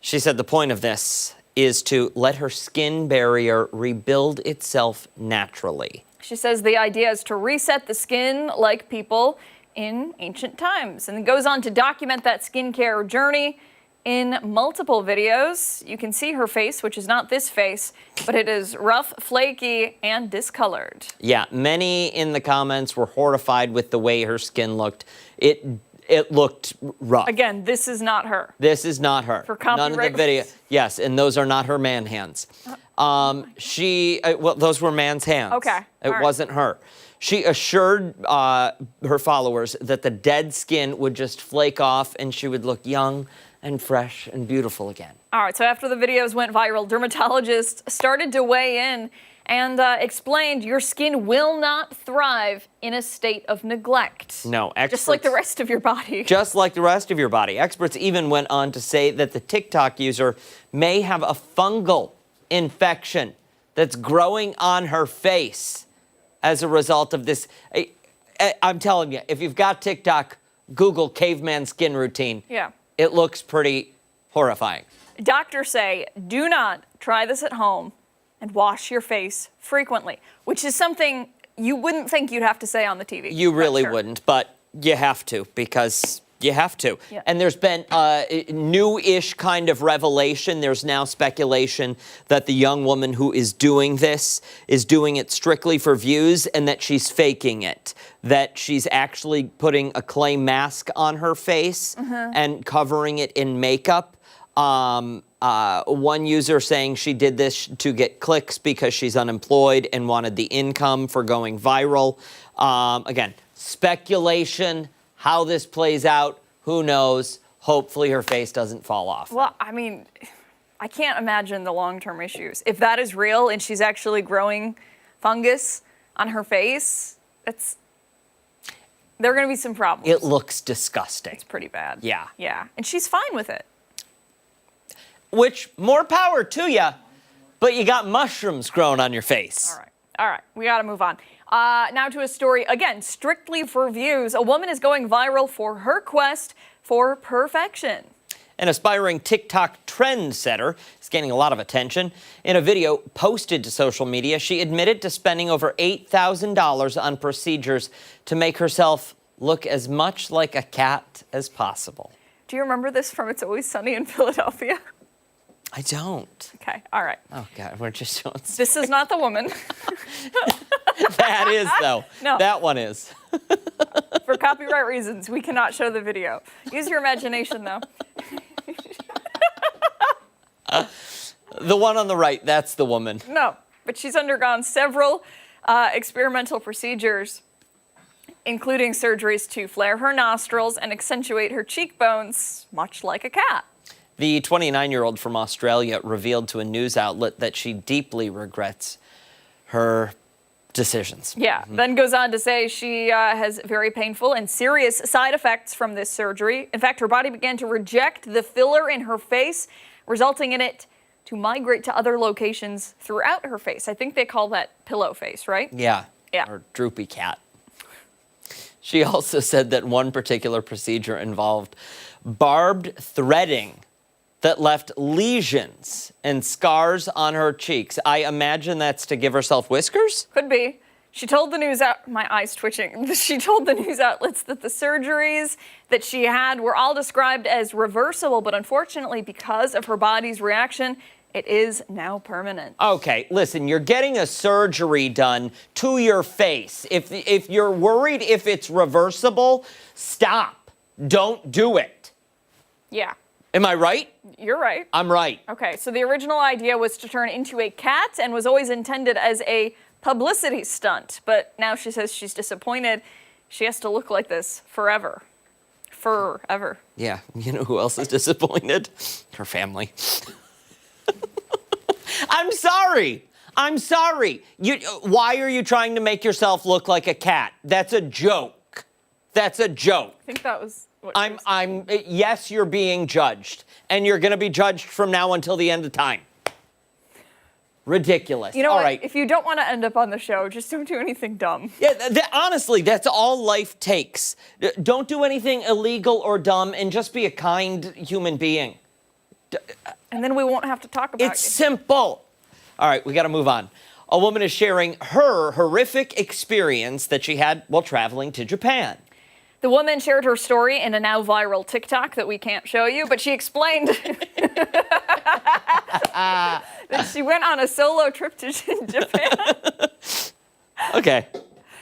B: She said the point of this is to let her skin barrier rebuild itself naturally.
A: She says the idea is to reset the skin like people in ancient times, and goes on to document that skincare journey in multiple videos. You can see her face, which is not this face, but it is rough, flaky, and discolored.
B: Yeah, many in the comments were horrified with the way her skin looked. It looked rough.
A: Again, this is not her.
B: This is not her.
A: For copyright
B: None of the video.
A: reasons.
B: Yes, and those are not her man hands. Those were man's hands.
A: Okay,
B: It
A: all right.
B: wasn't her. She assured her followers that the dead skin would just flake off and she would look young and fresh and beautiful again.
A: All right, so after the videos went viral, dermatologists started to weigh in and explained your skin will not thrive in a state of neglect.
B: No, experts,
A: just like the rest of your body.
B: Just like the rest of your body. Experts even went on to say that the TikTok user may have a fungal infection that's growing on her face as a result of this. I'm telling you, if you've got TikTok, Google caveman skin routine.
A: Yeah.
B: It looks pretty horrifying.
A: Doctors say do not try this at home and wash your face frequently, which is something you wouldn't think you'd have to say on the TV.
B: You really wouldn't, but you have to, because you have to.
A: Yeah.
B: And there's been a new-ish kind of revelation. There's now speculation that the young woman who is doing this is doing it strictly for views, and that she's faking it. That she's actually putting a clay mask on her face and covering it in makeup. One user saying she did this to get clicks because she's unemployed and wanted the income for going viral. Again, speculation. How this plays out, who knows? Hopefully her face doesn't fall off.
A: Well, I mean, I can't imagine the long-term issues. If that is real and she's actually growing fungus on her face, there are going to be some problems.
B: It looks disgusting.
A: It's pretty bad.
B: Yeah.
A: Yeah. And she's fine with it.
B: Which, more power to you, but you got mushrooms growing on your face.
A: All right. We got to move on. Now to a story, again, strictly for views. A woman is going viral for her quest for perfection.
B: An aspiring TikTok trendsetter is gaining a lot of attention. In a video posted to social media, she admitted to spending over $8,000 on procedures to make herself look as much like a cat as possible.
A: Do you remember this from It's Always Sunny in Philadelphia?
B: I don't.
A: Okay, all right.
B: Oh, God, we're just showing.
A: This is not the woman.
B: That is, though.
A: No.
B: That one is.
A: For copyright reasons, we cannot show the video. Use your imagination, though.
B: The one on the right, that's the woman.
A: No, but she's undergone several experimental procedures, including surgeries to flare her nostrils and accentuate her cheekbones, much like a cat.
B: The 29-year-old from Australia revealed to a news outlet that she deeply regrets her decisions.
A: Yeah, then goes on to say she has very painful and serious side effects from this surgery. In fact, her body began to reject the filler in her face, resulting in it to migrate to other locations throughout her face. I think they call that pillow face, right?
B: Yeah.
A: Yeah.
B: Or droopy cat. She also said that one particular procedure involved barbed threading that left lesions and scars on her cheeks. I imagine that's to give herself whiskers?
A: Could be. She told the news my eyes twitching. She told the news outlets that the surgeries that she had were all described as reversible, but unfortunately, because of her body's reaction, it is now permanent.
B: Okay, listen, you're getting a surgery done to your face. If you're worried if it's reversible, stop. Don't do it.
A: Yeah.
B: Am I right?
A: You're right.
B: I'm right.
A: Okay, so the original idea was to turn into a cat and was always intended as a publicity stunt. But now she says she's disappointed. She has to look like this forever. Forever.
B: Yeah, you know who else is disappointed? Her family. I'm sorry. I'm sorry. Why are you trying to make yourself look like a cat? That's a joke. That's a joke.
A: I think that was what
B: yes, you're being judged. And you're going to be judged from now until the end of time. Ridiculous.
A: You know
B: all
A: what?
B: right.
A: If you don't want to end up on the show, just don't do anything dumb.
B: Yeah, honestly, that's all life takes. Don't do anything illegal or dumb and just be a kind human being.
A: And then we won't have to talk about it.
B: It's simple. All right, we got to move on. A woman is sharing her horrific experience that she had while traveling to Japan.
A: The woman shared her story in a now viral TikTok that we can't show you, but she explained that she went on a solo trip to Japan.
B: Okay.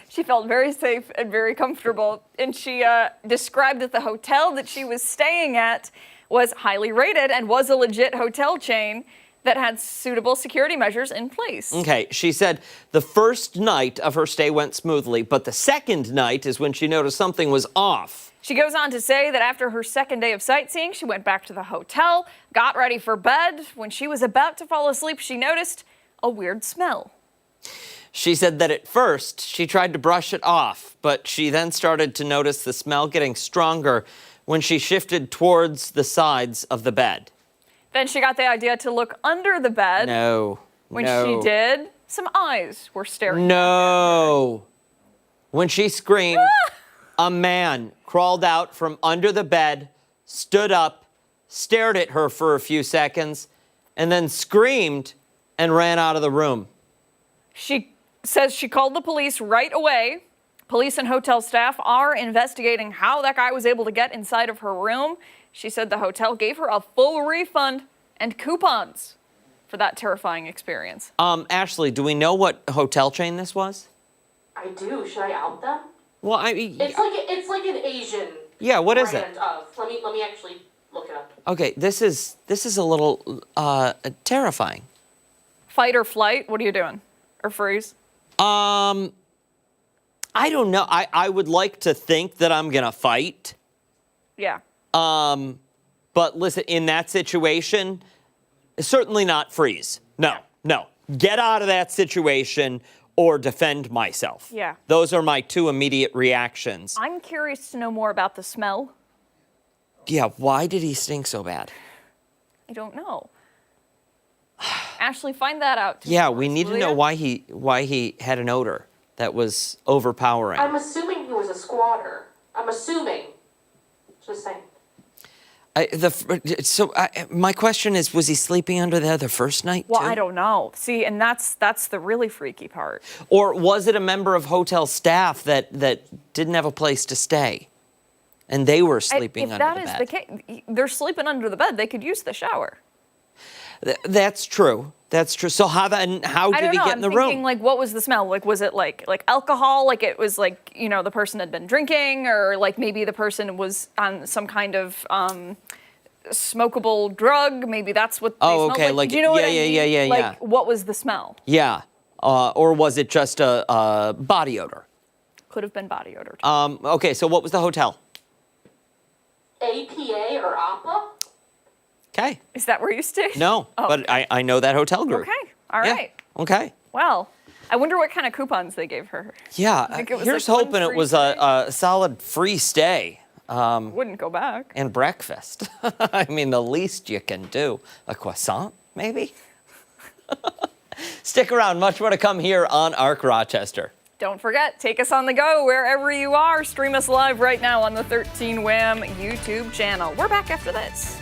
A: She felt very safe and very comfortable, and she described that the hotel that she was staying at was highly rated and was a legit hotel chain that had suitable security measures in place.
B: Okay, she said the first night of her stay went smoothly, but the second night is when she noticed something was off.
A: She goes on to say that after her second day of sightseeing, she went back to the hotel, got ready for bed. When she was about to fall asleep, she noticed a weird smell.
B: She said that at first she tried to brush it off, but she then started to notice the smell getting stronger when she shifted towards the sides of the bed.
A: Then she got the idea to look under the bed.
B: No.
A: When
B: no.
A: she did, some eyes were staring.
B: No. When she screamed, a man crawled out from under the bed, stood up, stared at her for a few seconds, and then screamed and ran out of the room.
A: She says she called the police right away. Police and hotel staff are investigating how that guy was able to get inside of her room. She said the hotel gave her a full refund and coupons for that terrifying experience.
B: Ashley, do we know what hotel chain this was?
L: I do. Should I out them?
B: Well,
L: It's like an Asian.
B: Yeah, what is it?
L: brand of. Let me actually look it up.
B: Okay, this is a little terrifying.
A: Fight or flight? What are you doing? Or freeze?
B: I don't know. I would like to think that I'm gonna fight.
A: Yeah.
B: But listen, in that situation, certainly not freeze. No. Get out of that situation or defend myself.
A: Yeah.
B: Those are my two immediate reactions.
A: I'm curious to know more about the smell.
B: Yeah, why did he stink so bad?
A: I don't know. Ashley, find that out.
B: Yeah, we need to know why he had an odor that was overpowering.
L: I'm assuming he was a squatter. I'm assuming. Just saying.
B: My question is, was he sleeping under there the first night
A: Well,
B: too?
A: I don't know. See, and that's the really freaky part.
B: Or was it a member of hotel staff that didn't have a place to stay, and they were sleeping under the bed?
A: If that is the case, they're sleeping under the bed. They could use the shower.
B: That's true. That's true. So how did he get in the room?
A: Thinking, like, what was the smell? Like, was it like alcohol? Like, it was like, the person had been drinking, or like maybe the person was on some kind of smokable drug. Maybe that's what they smelled
B: okay.
A: like. Do you know what I mean?
B: Yeah.
A: Like, what was the smell?
B: Yeah. Or was it just a body odor?
A: Could have been body odor, too.
B: Okay, so what was the hotel?
L: APA or APA?
B: Okay.
A: Is that where you stayed?
B: No, but I know that hotel group.
A: Okay. All right.
B: Okay.
A: Well, I wonder what kind of coupons they gave her.
B: Yeah.
A: think it was
B: Here's
A: like one
B: hoping it
A: free
B: was a solid free stay.
A: Wouldn't go back.
B: And breakfast. I mean, the least you can do. A croissant, maybe? Stick around. Much more to come here on ARC Rochester.
A: Don't forget, take us on the go wherever you are. Stream us live right now on the 13 Wham YouTube channel. We're back after this.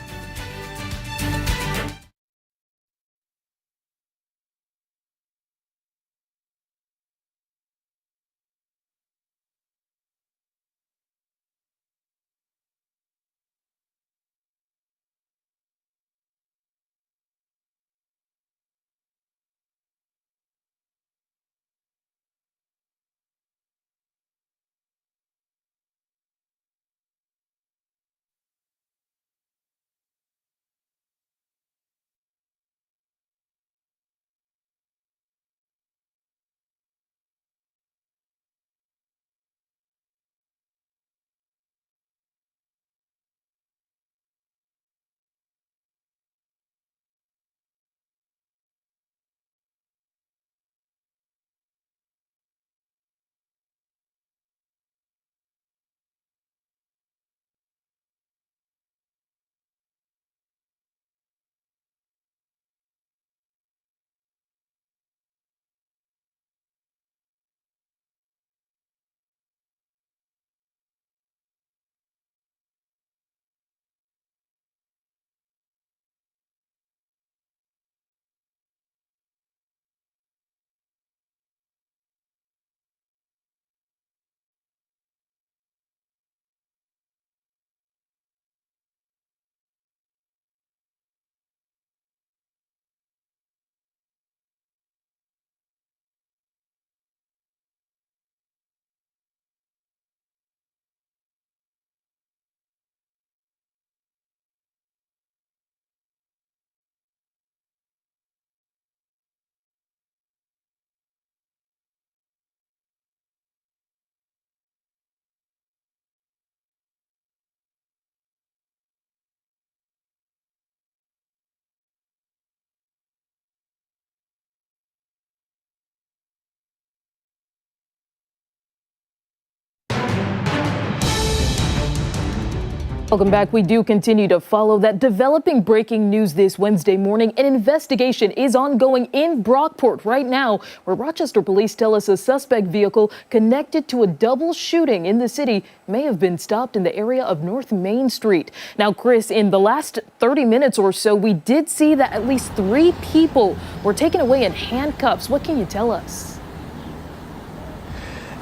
C: Welcome back. We do continue to follow that developing breaking news this Wednesday morning. An investigation is ongoing in Brockport right now, where Rochester police tell us a suspect vehicle connected to a double shooting in the city may have been stopped in the area of North Main Street. Now, Chris, in the last 30 minutes or so, we did see that at least 3 people were taken away in handcuffs. What can you tell us?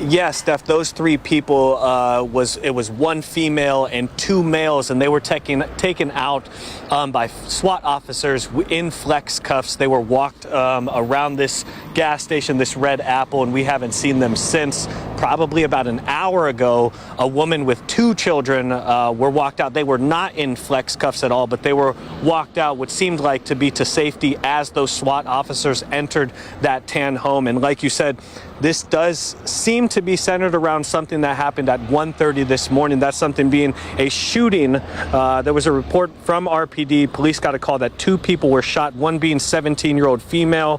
E: Yes, Steph, those 3 people, it was 1 female and 2 males, and they were taken out by SWAT officers in flex cuffs. They were walked around this gas station, this Red Apple, and we haven't seen them since. Probably about an hour ago, a woman with 2 children were walked out. They were not in flex cuffs at all, but they were walked out, what seemed like to be to safety as those SWAT officers entered that tan home. And like you said, this does seem to be centered around something that happened at 1:30 this morning. That's something being a shooting. There was a report from RPD. Police got a call that 2 people were shot, one being 17-year-old female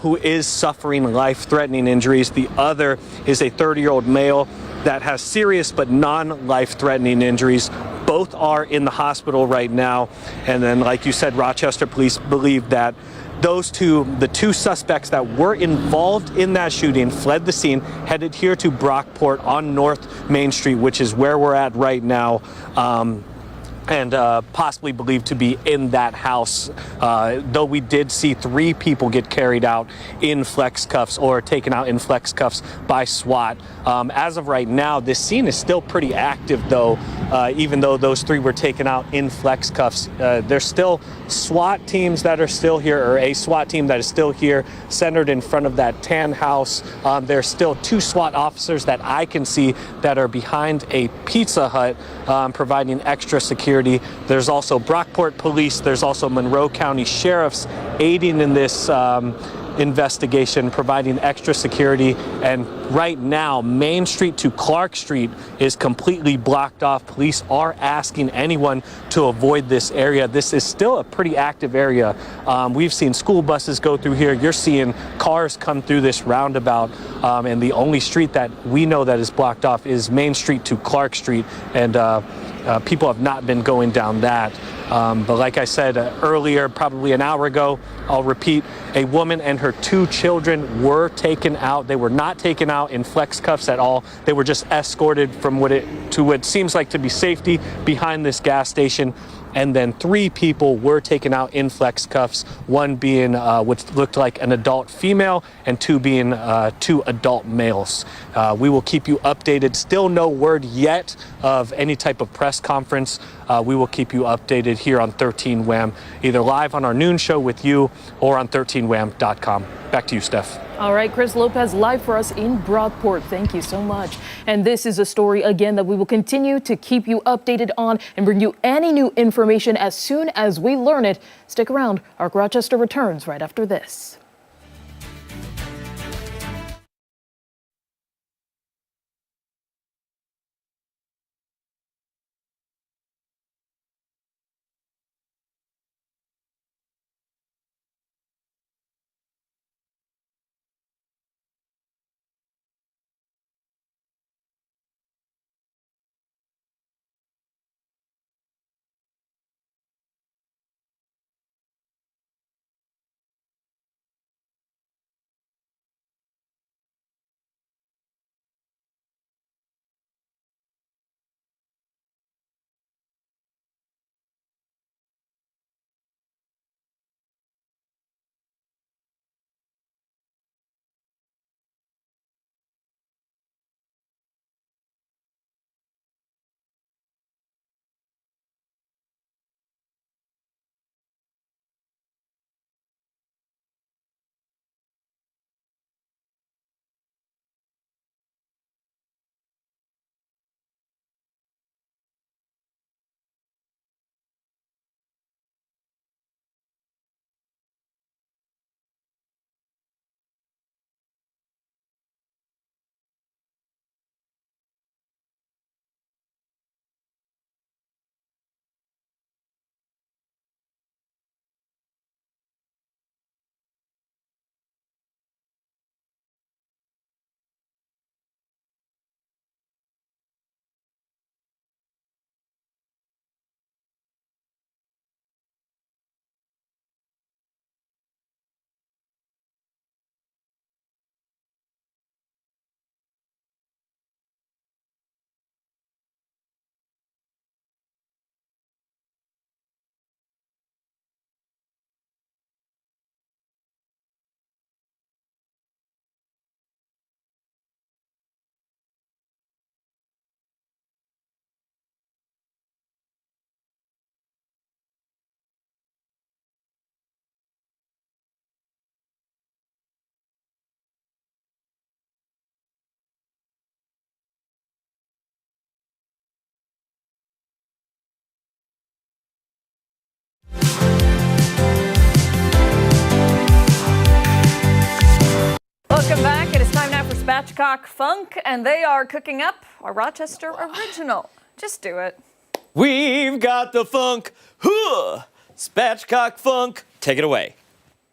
E: who is suffering life-threatening injuries. The other is a 30-year-old male that has serious but non-life-threatening injuries. Both are in the hospital right now. And then, like you said, Rochester police believe that the 2 suspects that were involved in that shooting fled the scene, headed here to Brockport on North Main Street, which is where we're at right now. And possibly believed to be in that house, though we did see 3 people get carried out in flex cuffs or taken out in flex cuffs by SWAT. As of right now, this scene is still pretty active, though, even though those 3 were taken out in flex cuffs. There's still SWAT teams that are still here, or a SWAT team that is still here, centered in front of that tan house. There's still 2 SWAT officers that I can see that are behind a Pizza Hut, providing extra security. There's also Brockport police. There's also Monroe County sheriffs aiding in this investigation, providing extra security. And right now, Main Street to Clark Street is completely blocked off. Police are asking anyone to avoid this area. This is still a pretty active area. We've seen school buses go through here. You're seeing cars come through this roundabout. And the only street that we know that is blocked off is Main Street to Clark Street. And people have not been going down that. But like I said earlier, probably an hour ago, I'll repeat, a woman and her 2 children were taken out. They were not taken out in flex cuffs at all. They were just escorted from what seems like to be safety behind this gas station. And then 3 people were taken out in flex cuffs, one being what looked like an adult female and 2 being 2 adult males. We will keep you updated. Still no word yet of any type of press conference. We will keep you updated here on 13 Wham, either live on our noon show with you or on 13wham.com. Back to you, Steph.
C: All right, Chris Lopez live for us in Brockport. Thank you so much. And this is a story, again, that we will continue to keep you updated on and bring you any new information as soon as we learn it. Stick around. Arc Rochester returns right after this.
A: Spatchcock Funk, and they are cooking up a Rochester original. Just do it.
B: We've got the funk. Huh. Spatchcock Funk. Take it away.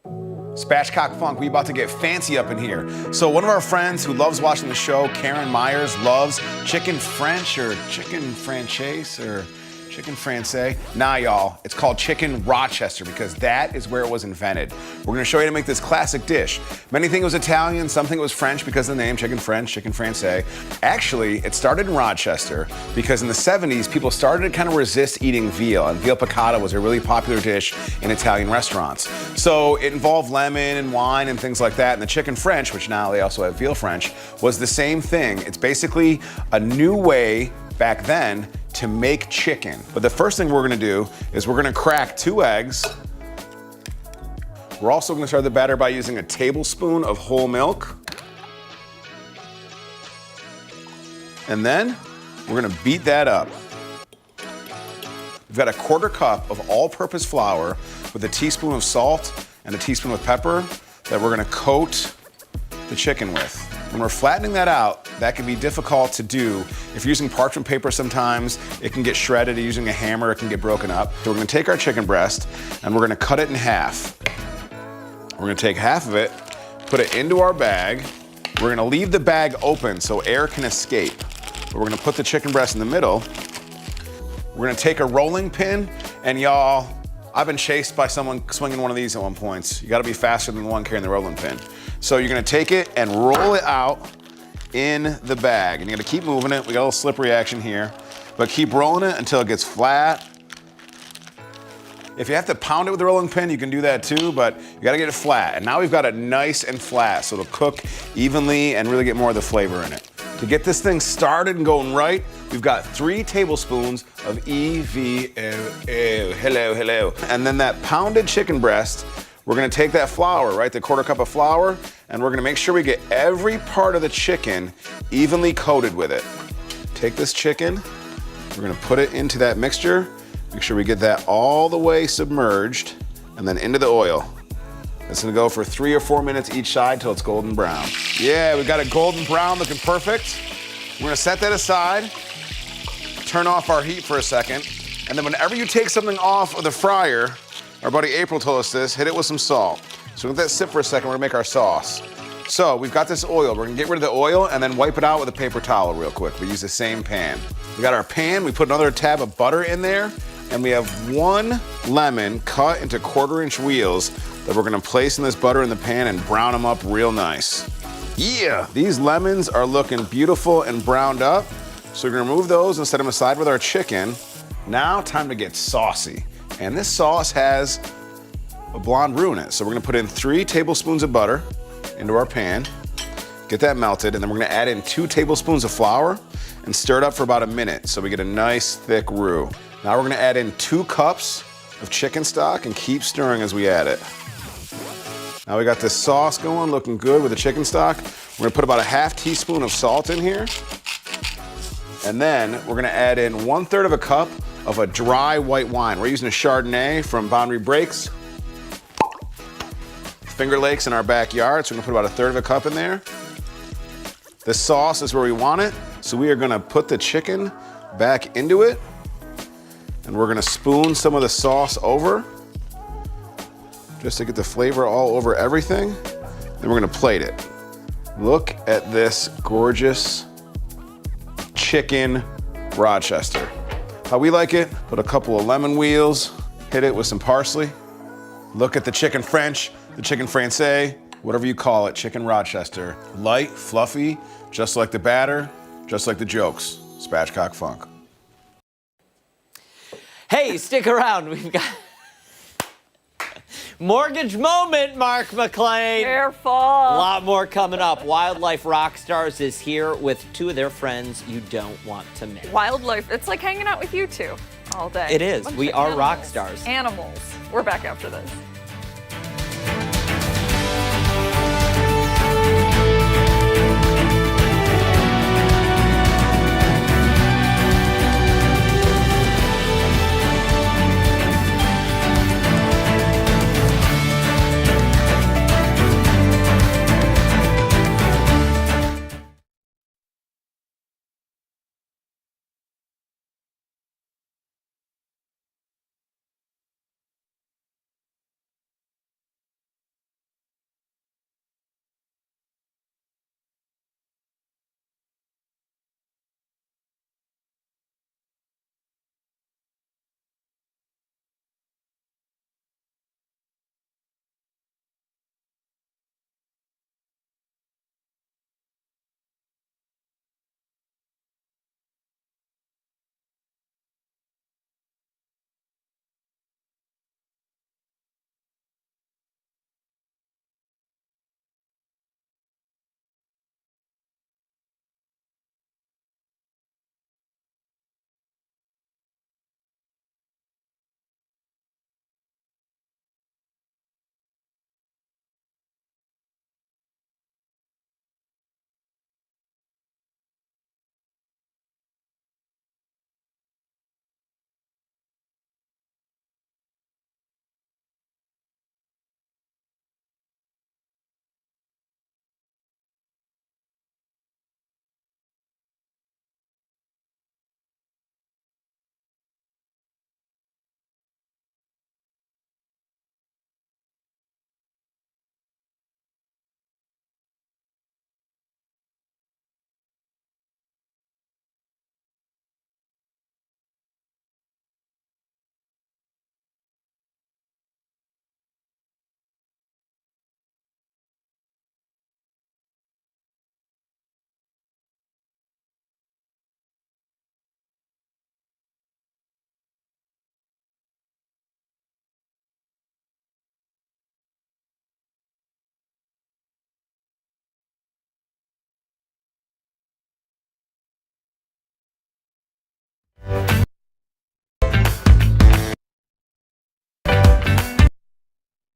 M: Spatchcock Funk, we about to get fancy up in here. So one of our friends who loves watching the show, Karen Myers, loves chicken French or chicken franchise or chicken francais. Nah, y'all, it's called chicken Rochester because that is where it was invented. We're gonna show you how to make this classic dish. Many think it was Italian, some think it was French because of the name, chicken French, chicken francais. Actually, it started in Rochester because in the 70s, people started to kind of resist eating veal, and veal piccata was a really popular dish in Italian restaurants. So it involved lemon and wine and things like that, and the chicken French, which now they also have veal French, was the same thing. It's basically a new way back then to make chicken. But the first thing we're gonna do is we're gonna crack 2 eggs. We're also gonna start the batter by using a tablespoon of whole milk. And then we're gonna beat that up. We've got a 1/4 cup of all-purpose flour with a teaspoon of salt and a teaspoon of pepper that we're gonna coat the chicken with. When we're flattening that out, that can be difficult to do. If you're using parchment paper sometimes, it can get shredded. Using a hammer, it can get broken up. So we're gonna take our chicken breast and we're gonna cut it in half. We're gonna take half of it, put it into our bag. We're gonna leave the bag open so air can escape. But we're gonna put the chicken breast in the middle. We're gonna take a rolling pin, and y'all, I've been chased by someone swinging one of these at one point. You gotta be faster than the one carrying the rolling pin. So you're gonna take it and roll it out in the bag. And you're gonna keep moving it. We got a little slippery action here, but keep rolling it until it gets flat. If you have to pound it with the rolling pin, you can do that too, but you gotta get it flat. And now we've got it nice and flat, so it'll cook evenly and really get more of the flavor in it. To get this thing started and going right, we've got 3 tablespoons of EVO, hello. And then that pounded chicken breast, we're gonna take that flour, right, the 1/4 cup of flour, and we're gonna make sure we get every part of the chicken evenly coated with it. Take this chicken, we're gonna put it into that mixture, make sure we get that all the way submerged, and then into the oil. It's gonna go for 3 or 4 minutes each side till it's golden brown. Yeah, we got it golden brown, looking perfect. We're gonna set that aside, turn off our heat for a second, and then whenever you take something off of the fryer, our buddy April told us this, hit it with some salt. So let that sit for a second, we're gonna make our sauce. So we've got this oil, we're gonna get rid of the oil and then wipe it out with a paper towel real quick. We use the same pan. We got our pan, we put another tab of butter in there, and we have 1 lemon cut into 1/4-inch wheels that we're gonna place in this butter in the pan and brown them up real nice. Yeah, these lemons are looking beautiful and browned up. So we're gonna remove those and set them aside with our chicken. Now, time to get saucy. And this sauce has a blonde roux in it. So we're gonna put in 3 tablespoons of butter into our pan, get that melted, and then we're gonna add in 2 tablespoons of flour and stir it up for about a minute so we get a nice thick roux. Now we're gonna add in 2 cups of chicken stock and keep stirring as we add it. Now we got this sauce going, looking good with the chicken stock. We're gonna put about a 1/2 teaspoon of salt in here. And then we're gonna add in 1/3 of a cup of a dry white wine. We're using a Chardonnay from Boundary Breaks. Finger Lakes in our backyard, so we're gonna put about 1/3 of a cup in there. The sauce is where we want it, so we are gonna put the chicken back into it, and we're gonna spoon some of the sauce over, just to get the flavor all over everything. Then we're gonna plate it. Look at this gorgeous chicken Rochester. How we like it, put a couple of lemon wheels, hit it with some parsley. Look at the chicken French, the chicken francais, whatever you call it, chicken Rochester. Light, fluffy, just like the batter, just like the jokes. Spatchcock Funk.
B: Hey, stick around. We've got mortgage moment, Mark McLean.
A: Careful.
B: A lot more coming up. Wildlife Rockstars is here with 2 of their friends you don't want to miss.
A: Wildlife, it's like hanging out with you 2 all day.
B: It is.
A: Bunch
B: We
A: of
B: are
A: animals.
B: rock stars.
A: Animals. We're back after this.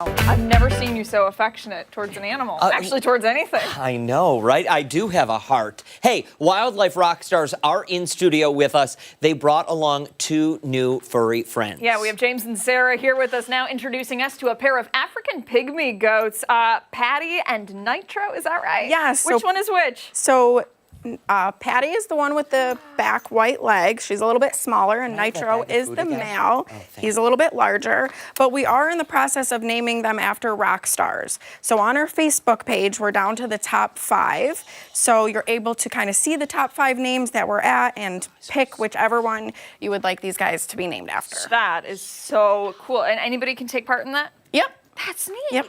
A: I've never seen you so affectionate towards an animal. Actually, towards anything.
B: I know, right? I do have a heart. Hey, wildlife rock stars are in studio with us. They brought along 2 new furry friends.
A: Yeah, we have James and Sarah here with us now, introducing us to a pair of African pygmy goats, Patty and Nitro. Is that right?
N: Yes.
A: Which one is which?
N: So Patty is the one with the back white legs. She's a little bit smaller, and Nitro is the male. He's a little bit larger, but we are in the process of naming them after rock stars. So on our Facebook page, we're down to the top 5. So you're able to kind of see the top 5 names that we're at and pick whichever one you would like these guys to be named after.
A: That is so cool. And anybody can take part in that?
N: Yep.
A: That's neat.
N: Yep.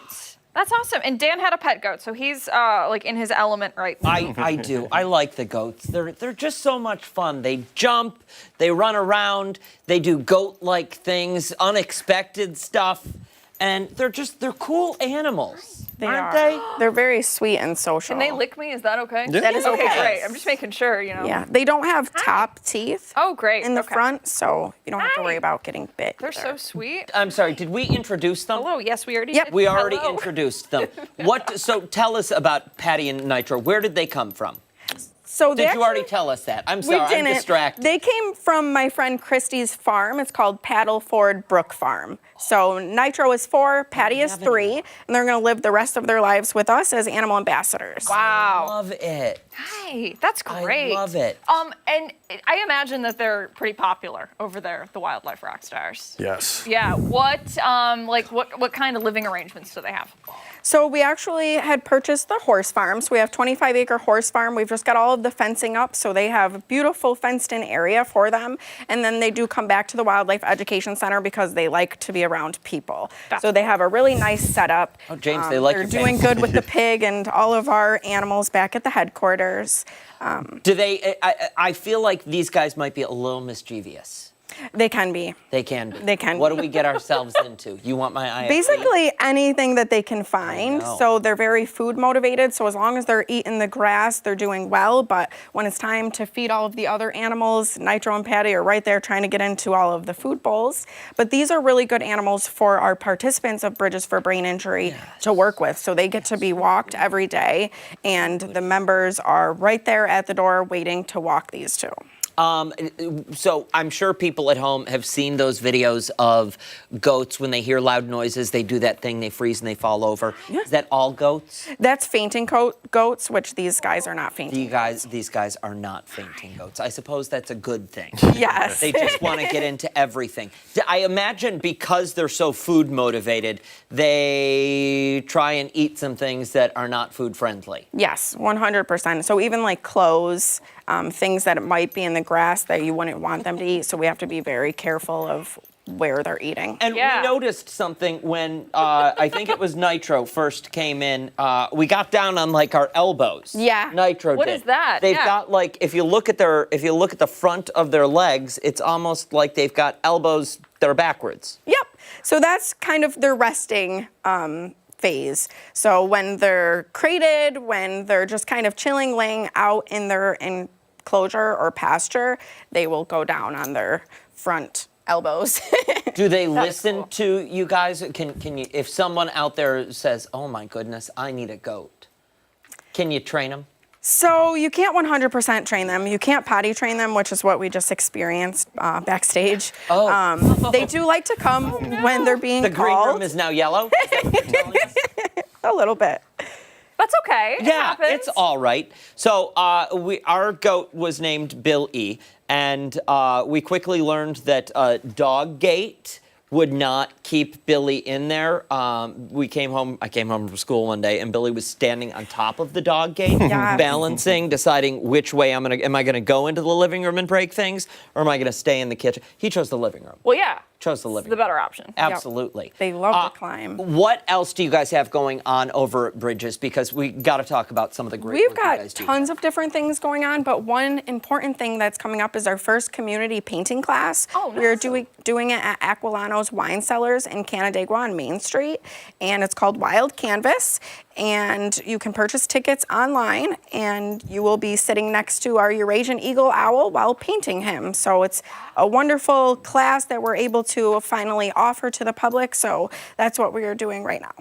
A: That's awesome. And Dan had a pet goat, so he's like in his element right now.
B: I do. I like the goats. They're just so much fun. They jump, they run around, they do goat-like things, unexpected stuff, and they're cool animals. Aren't they?
N: They're very sweet and social.
A: Can they lick me? Is that okay?
N: Yeah. That is okay.
A: Great. I'm just making sure, you know.
N: Yeah, they don't have top teeth.
A: Oh, great.
N: In the front, so you don't have to worry about getting bit.
A: They're so sweet.
B: I'm sorry, did we introduce them?
A: Hello, yes, we already did.
B: We already
A: Hello.
B: introduced them. So tell us about Patty and Nitro. Where did they come from?
N: So
B: Did you already tell us that? I'm sorry,
N: We didn't.
B: I'm distracted.
N: They came from my friend Christy's farm. It's called Paddleford Brook Farm. So Nitro is 4, Patty is 3, and they're going to live the rest of their lives with us as animal ambassadors.
A: Wow.
B: I love it.
A: Hey, that's great.
B: I love it.
A: And I imagine that they're pretty popular over there, the wildlife rock stars.
E: Yes.
A: Yeah. What kind of living arrangements do they have?
N: So we actually had purchased the horse farm. So we have 25-acre horse farm. We've just got all of the fencing up, so they have a beautiful fenced-in area for them. And then they do come back to the Wildlife Education Center because they like to be around people. So they have a really nice setup.
B: Oh, James, they like
N: They're
B: your
N: doing
B: face.
N: good with the pig and all of our animals back at the headquarters.
B: Do they? I feel like these guys might be a little mischievous.
N: They can be.
B: They can be.
N: They can.
B: What do we get ourselves into? You want my IFC?
N: Basically anything that they can find.
B: know.
N: So they're very food motivated. So as long as they're eating the grass, they're doing well. But when it's time to feed all of the other animals, Nitro and Patty are right there trying to get into all of the food bowls. But these are really good animals for our participants of Bridges for Brain Injury to work with. So they get to be walked every day, and the members are right there at the door waiting to walk these two.
B: So I'm sure people at home have seen those videos of goats when they hear loud noises, they do that thing, they freeze and they fall over.
N: Yeah.
B: Is that all goats?
N: That's fainting goats, which these guys are not fainting.
B: These guys are not fainting goats. I suppose that's a good thing.
N: Yes.
B: They just want to get into everything. I imagine because they're so food motivated, they try and eat some things that are not food friendly.
N: Yes, 100%. So even like clothes, things that might be in the grass that you wouldn't want them to eat. So we have to be very careful of where they're eating.
B: And we noticed something when I think it was Nitro first came in. We got down on like our elbows.
N: Yeah.
B: Nitro
A: What
B: did.
A: is that?
B: They've
A: Yeah.
B: got like if you look at the front of their legs, it's almost like they've got elbows that are backwards.
N: Yep. So that's kind of their resting phase. So when they're crated, when they're just kind of chilling, laying out in their enclosure or pasture, they will go down on their front elbows.
B: Do they listen to you guys? Can you, if someone out there says, "Oh my goodness, I need a goat," can you train them?
N: So you can't 100% train them. You can't potty train them, which is what we just experienced backstage.
B: Oh.
N: They do like to come when they're being
B: The
N: called.
B: green room is now yellow? Is that what you're telling us?
N: A little bit.
A: That's okay. It
B: Yeah,
A: happens.
B: it's all right. So our goat was named Bill E, and we quickly learned that dog gate would not keep Billy in there. I came home from school one day, and Billy was standing on top of the dog gate, balancing, deciding which way am I gonna go into the living room and break things, or am I gonna stay in the kitchen? He chose the living room.
A: Well, yeah.
B: Chose the living
A: The
B: room.
A: better option.
B: Absolutely.
N: They love to climb.
B: What else do you guys have going on over at Bridges? Because we got to talk about some of the great
N: We've
B: work you
N: got
B: guys do.
N: tons of different things going on, but one important thing that's coming up is our first community painting class.
A: Oh, nice.
N: We're doing it at Aquilano's Wine Cellars in Canandaigua on Main Street, and it's called Wild Canvas. And you can purchase tickets online, and you will be sitting next to our Eurasian eagle owl while painting him. So it's a wonderful class that we're able to finally offer to the public. So that's what we are doing right now.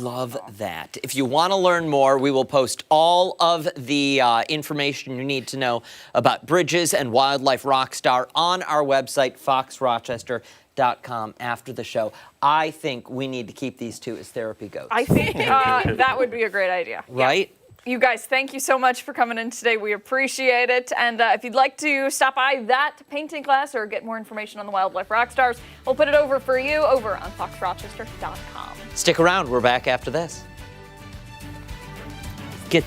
B: Love that. If you want to learn more, we will post all of the information you need to know about Bridges and Wildlife Rockstar on our website, foxrochester.com, after the show. I think we need to keep these two as therapy goats.
A: I think that would be a great idea.
B: Right?
A: Yeah. You guys, thank you so much for coming in today. We appreciate it. And if you'd like to stop by that painting class or get more information on the Wildlife Rockstars, we'll put it over for you over on foxrochester.com.
B: Stick around. We're back after this. Get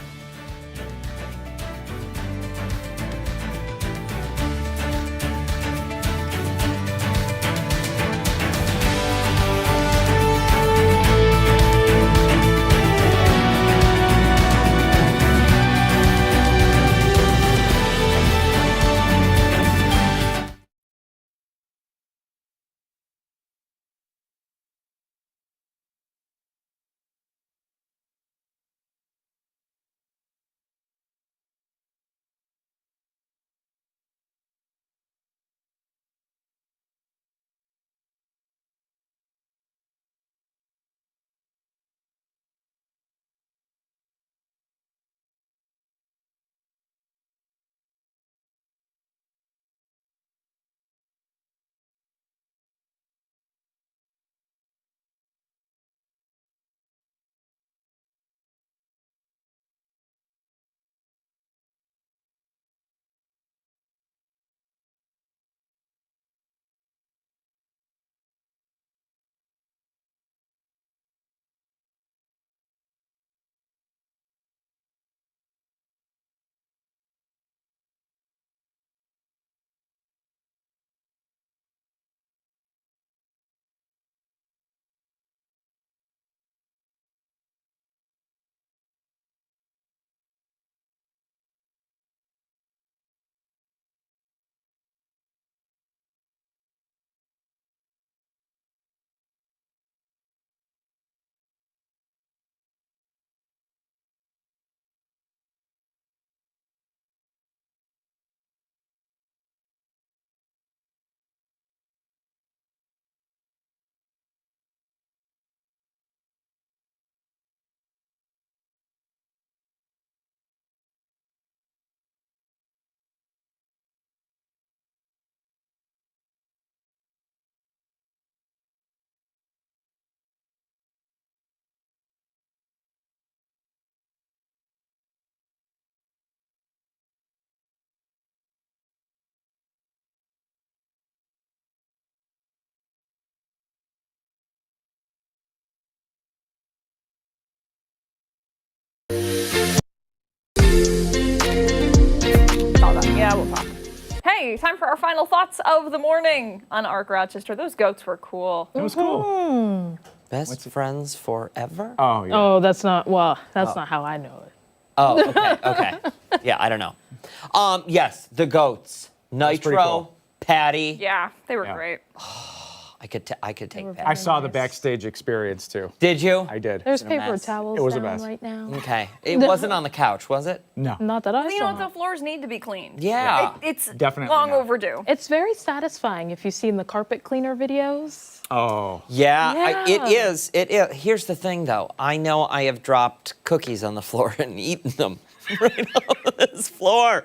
A: Yeah, we'll talk. Hey, time for our final thoughts of the morning on Arc Rochester. Those goats were cool.
F: It was cool.
B: best friends forever?
F: Oh, yeah.
C: Oh, that's not not how I know it.
B: Oh, okay, okay. Yeah, I don't know. Yes, the goats. Nitro,
F: cool.
B: Patty.
A: Yeah, they were great.
B: I could take Patty.
F: I saw the backstage experience too.
B: Did you?
F: I did.
C: There's
B: a
C: paper
B: mess.
C: towels
F: It was a
C: down
F: mess.
C: right now.
B: Okay. It wasn't on the couch, was it?
F: No.
C: Not that I
A: You
C: saw.
A: know, the floors need to be cleaned.
B: Yeah.
A: It's
F: Definitely
A: long
F: not.
A: overdue.
C: It's very satisfying if you've seen the carpet cleaner videos.
F: Oh.
B: Yeah,
C: Yeah.
B: it is. It is. Here's the thing, though. I know I have dropped cookies on the floor and eaten them right on this floor.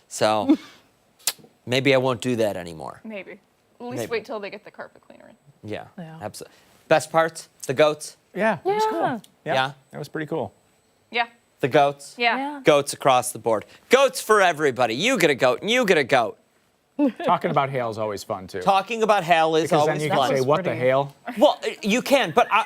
B: So maybe I won't do that anymore.
A: Maybe. At least
B: Maybe.
A: wait till they get the carpet cleaner in.
B: Yeah,
C: Yeah.
B: absolutely. Best parts? The goats?
F: Yeah. It was cool.
C: Yeah.
B: Yeah.
F: That was pretty cool.
A: Yeah.
B: The goats?
A: Yeah.
B: Goats across the board. Goats for everybody. You get a goat and you get a goat.
F: Talking about hail is always fun too.
B: Talking about hell is
F: Because then
B: always
F: you
B: fun.
F: can say, what the
C: pretty-
F: hail?
B: Well, you can, but I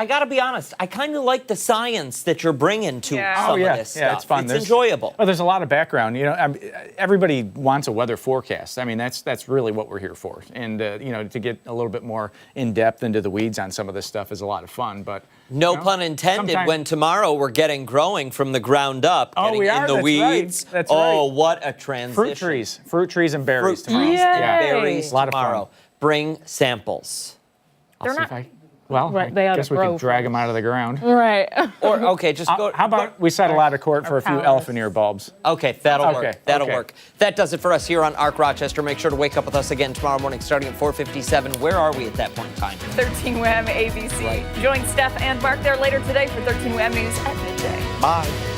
B: gotta be honest, I kind of like the science that you're bringing to
A: Yeah.
B: some
F: Oh, yeah.
B: of this
F: Yeah,
B: stuff.
F: it's fun. There's-
B: enjoyable.
F: Well, there's a lot of background. You know, everybody wants a weather forecast. I mean, that's really what we're here for. And you know, to get a little bit more in depth into the weeds on some of this stuff is a lot of fun. But
B: No
F: you know,
B: pun intended.
F: sometimes-
B: When tomorrow we're getting growing from the ground up,
F: Oh,
B: getting
F: we
B: in
F: are?
B: the
F: That's right.
B: weeds.
F: That's
B: oh,
F: right.
B: what a transition!
F: fruit trees, and berries
B: Fruit
F: tomorrow.
B: trees
C: Yay.
B: and berries
F: A lot of fun.
B: tomorrow. Bring samples.
A: They're
F: See
A: not.
F: if I- Well,
C: Right,
F: I
C: they ought
F: guess
C: to
F: we
C: grow
F: could drag them out of the ground.
C: Right.
B: Or okay, just go.
F: How about we settle out of court for a few elephant ear bulbs?
B: Okay, that'll
F: Okay,
B: work. That'll
F: okay.
B: work. That does it for us here on Arc Rochester. Make sure to wake up with us again tomorrow morning starting at 4:57. Where are we at that point in time?
A: 13 WHAM ABC.
B: Right.
A: Join Steph and Mark there later today for 13 WHAM News at midday.
I: Bye.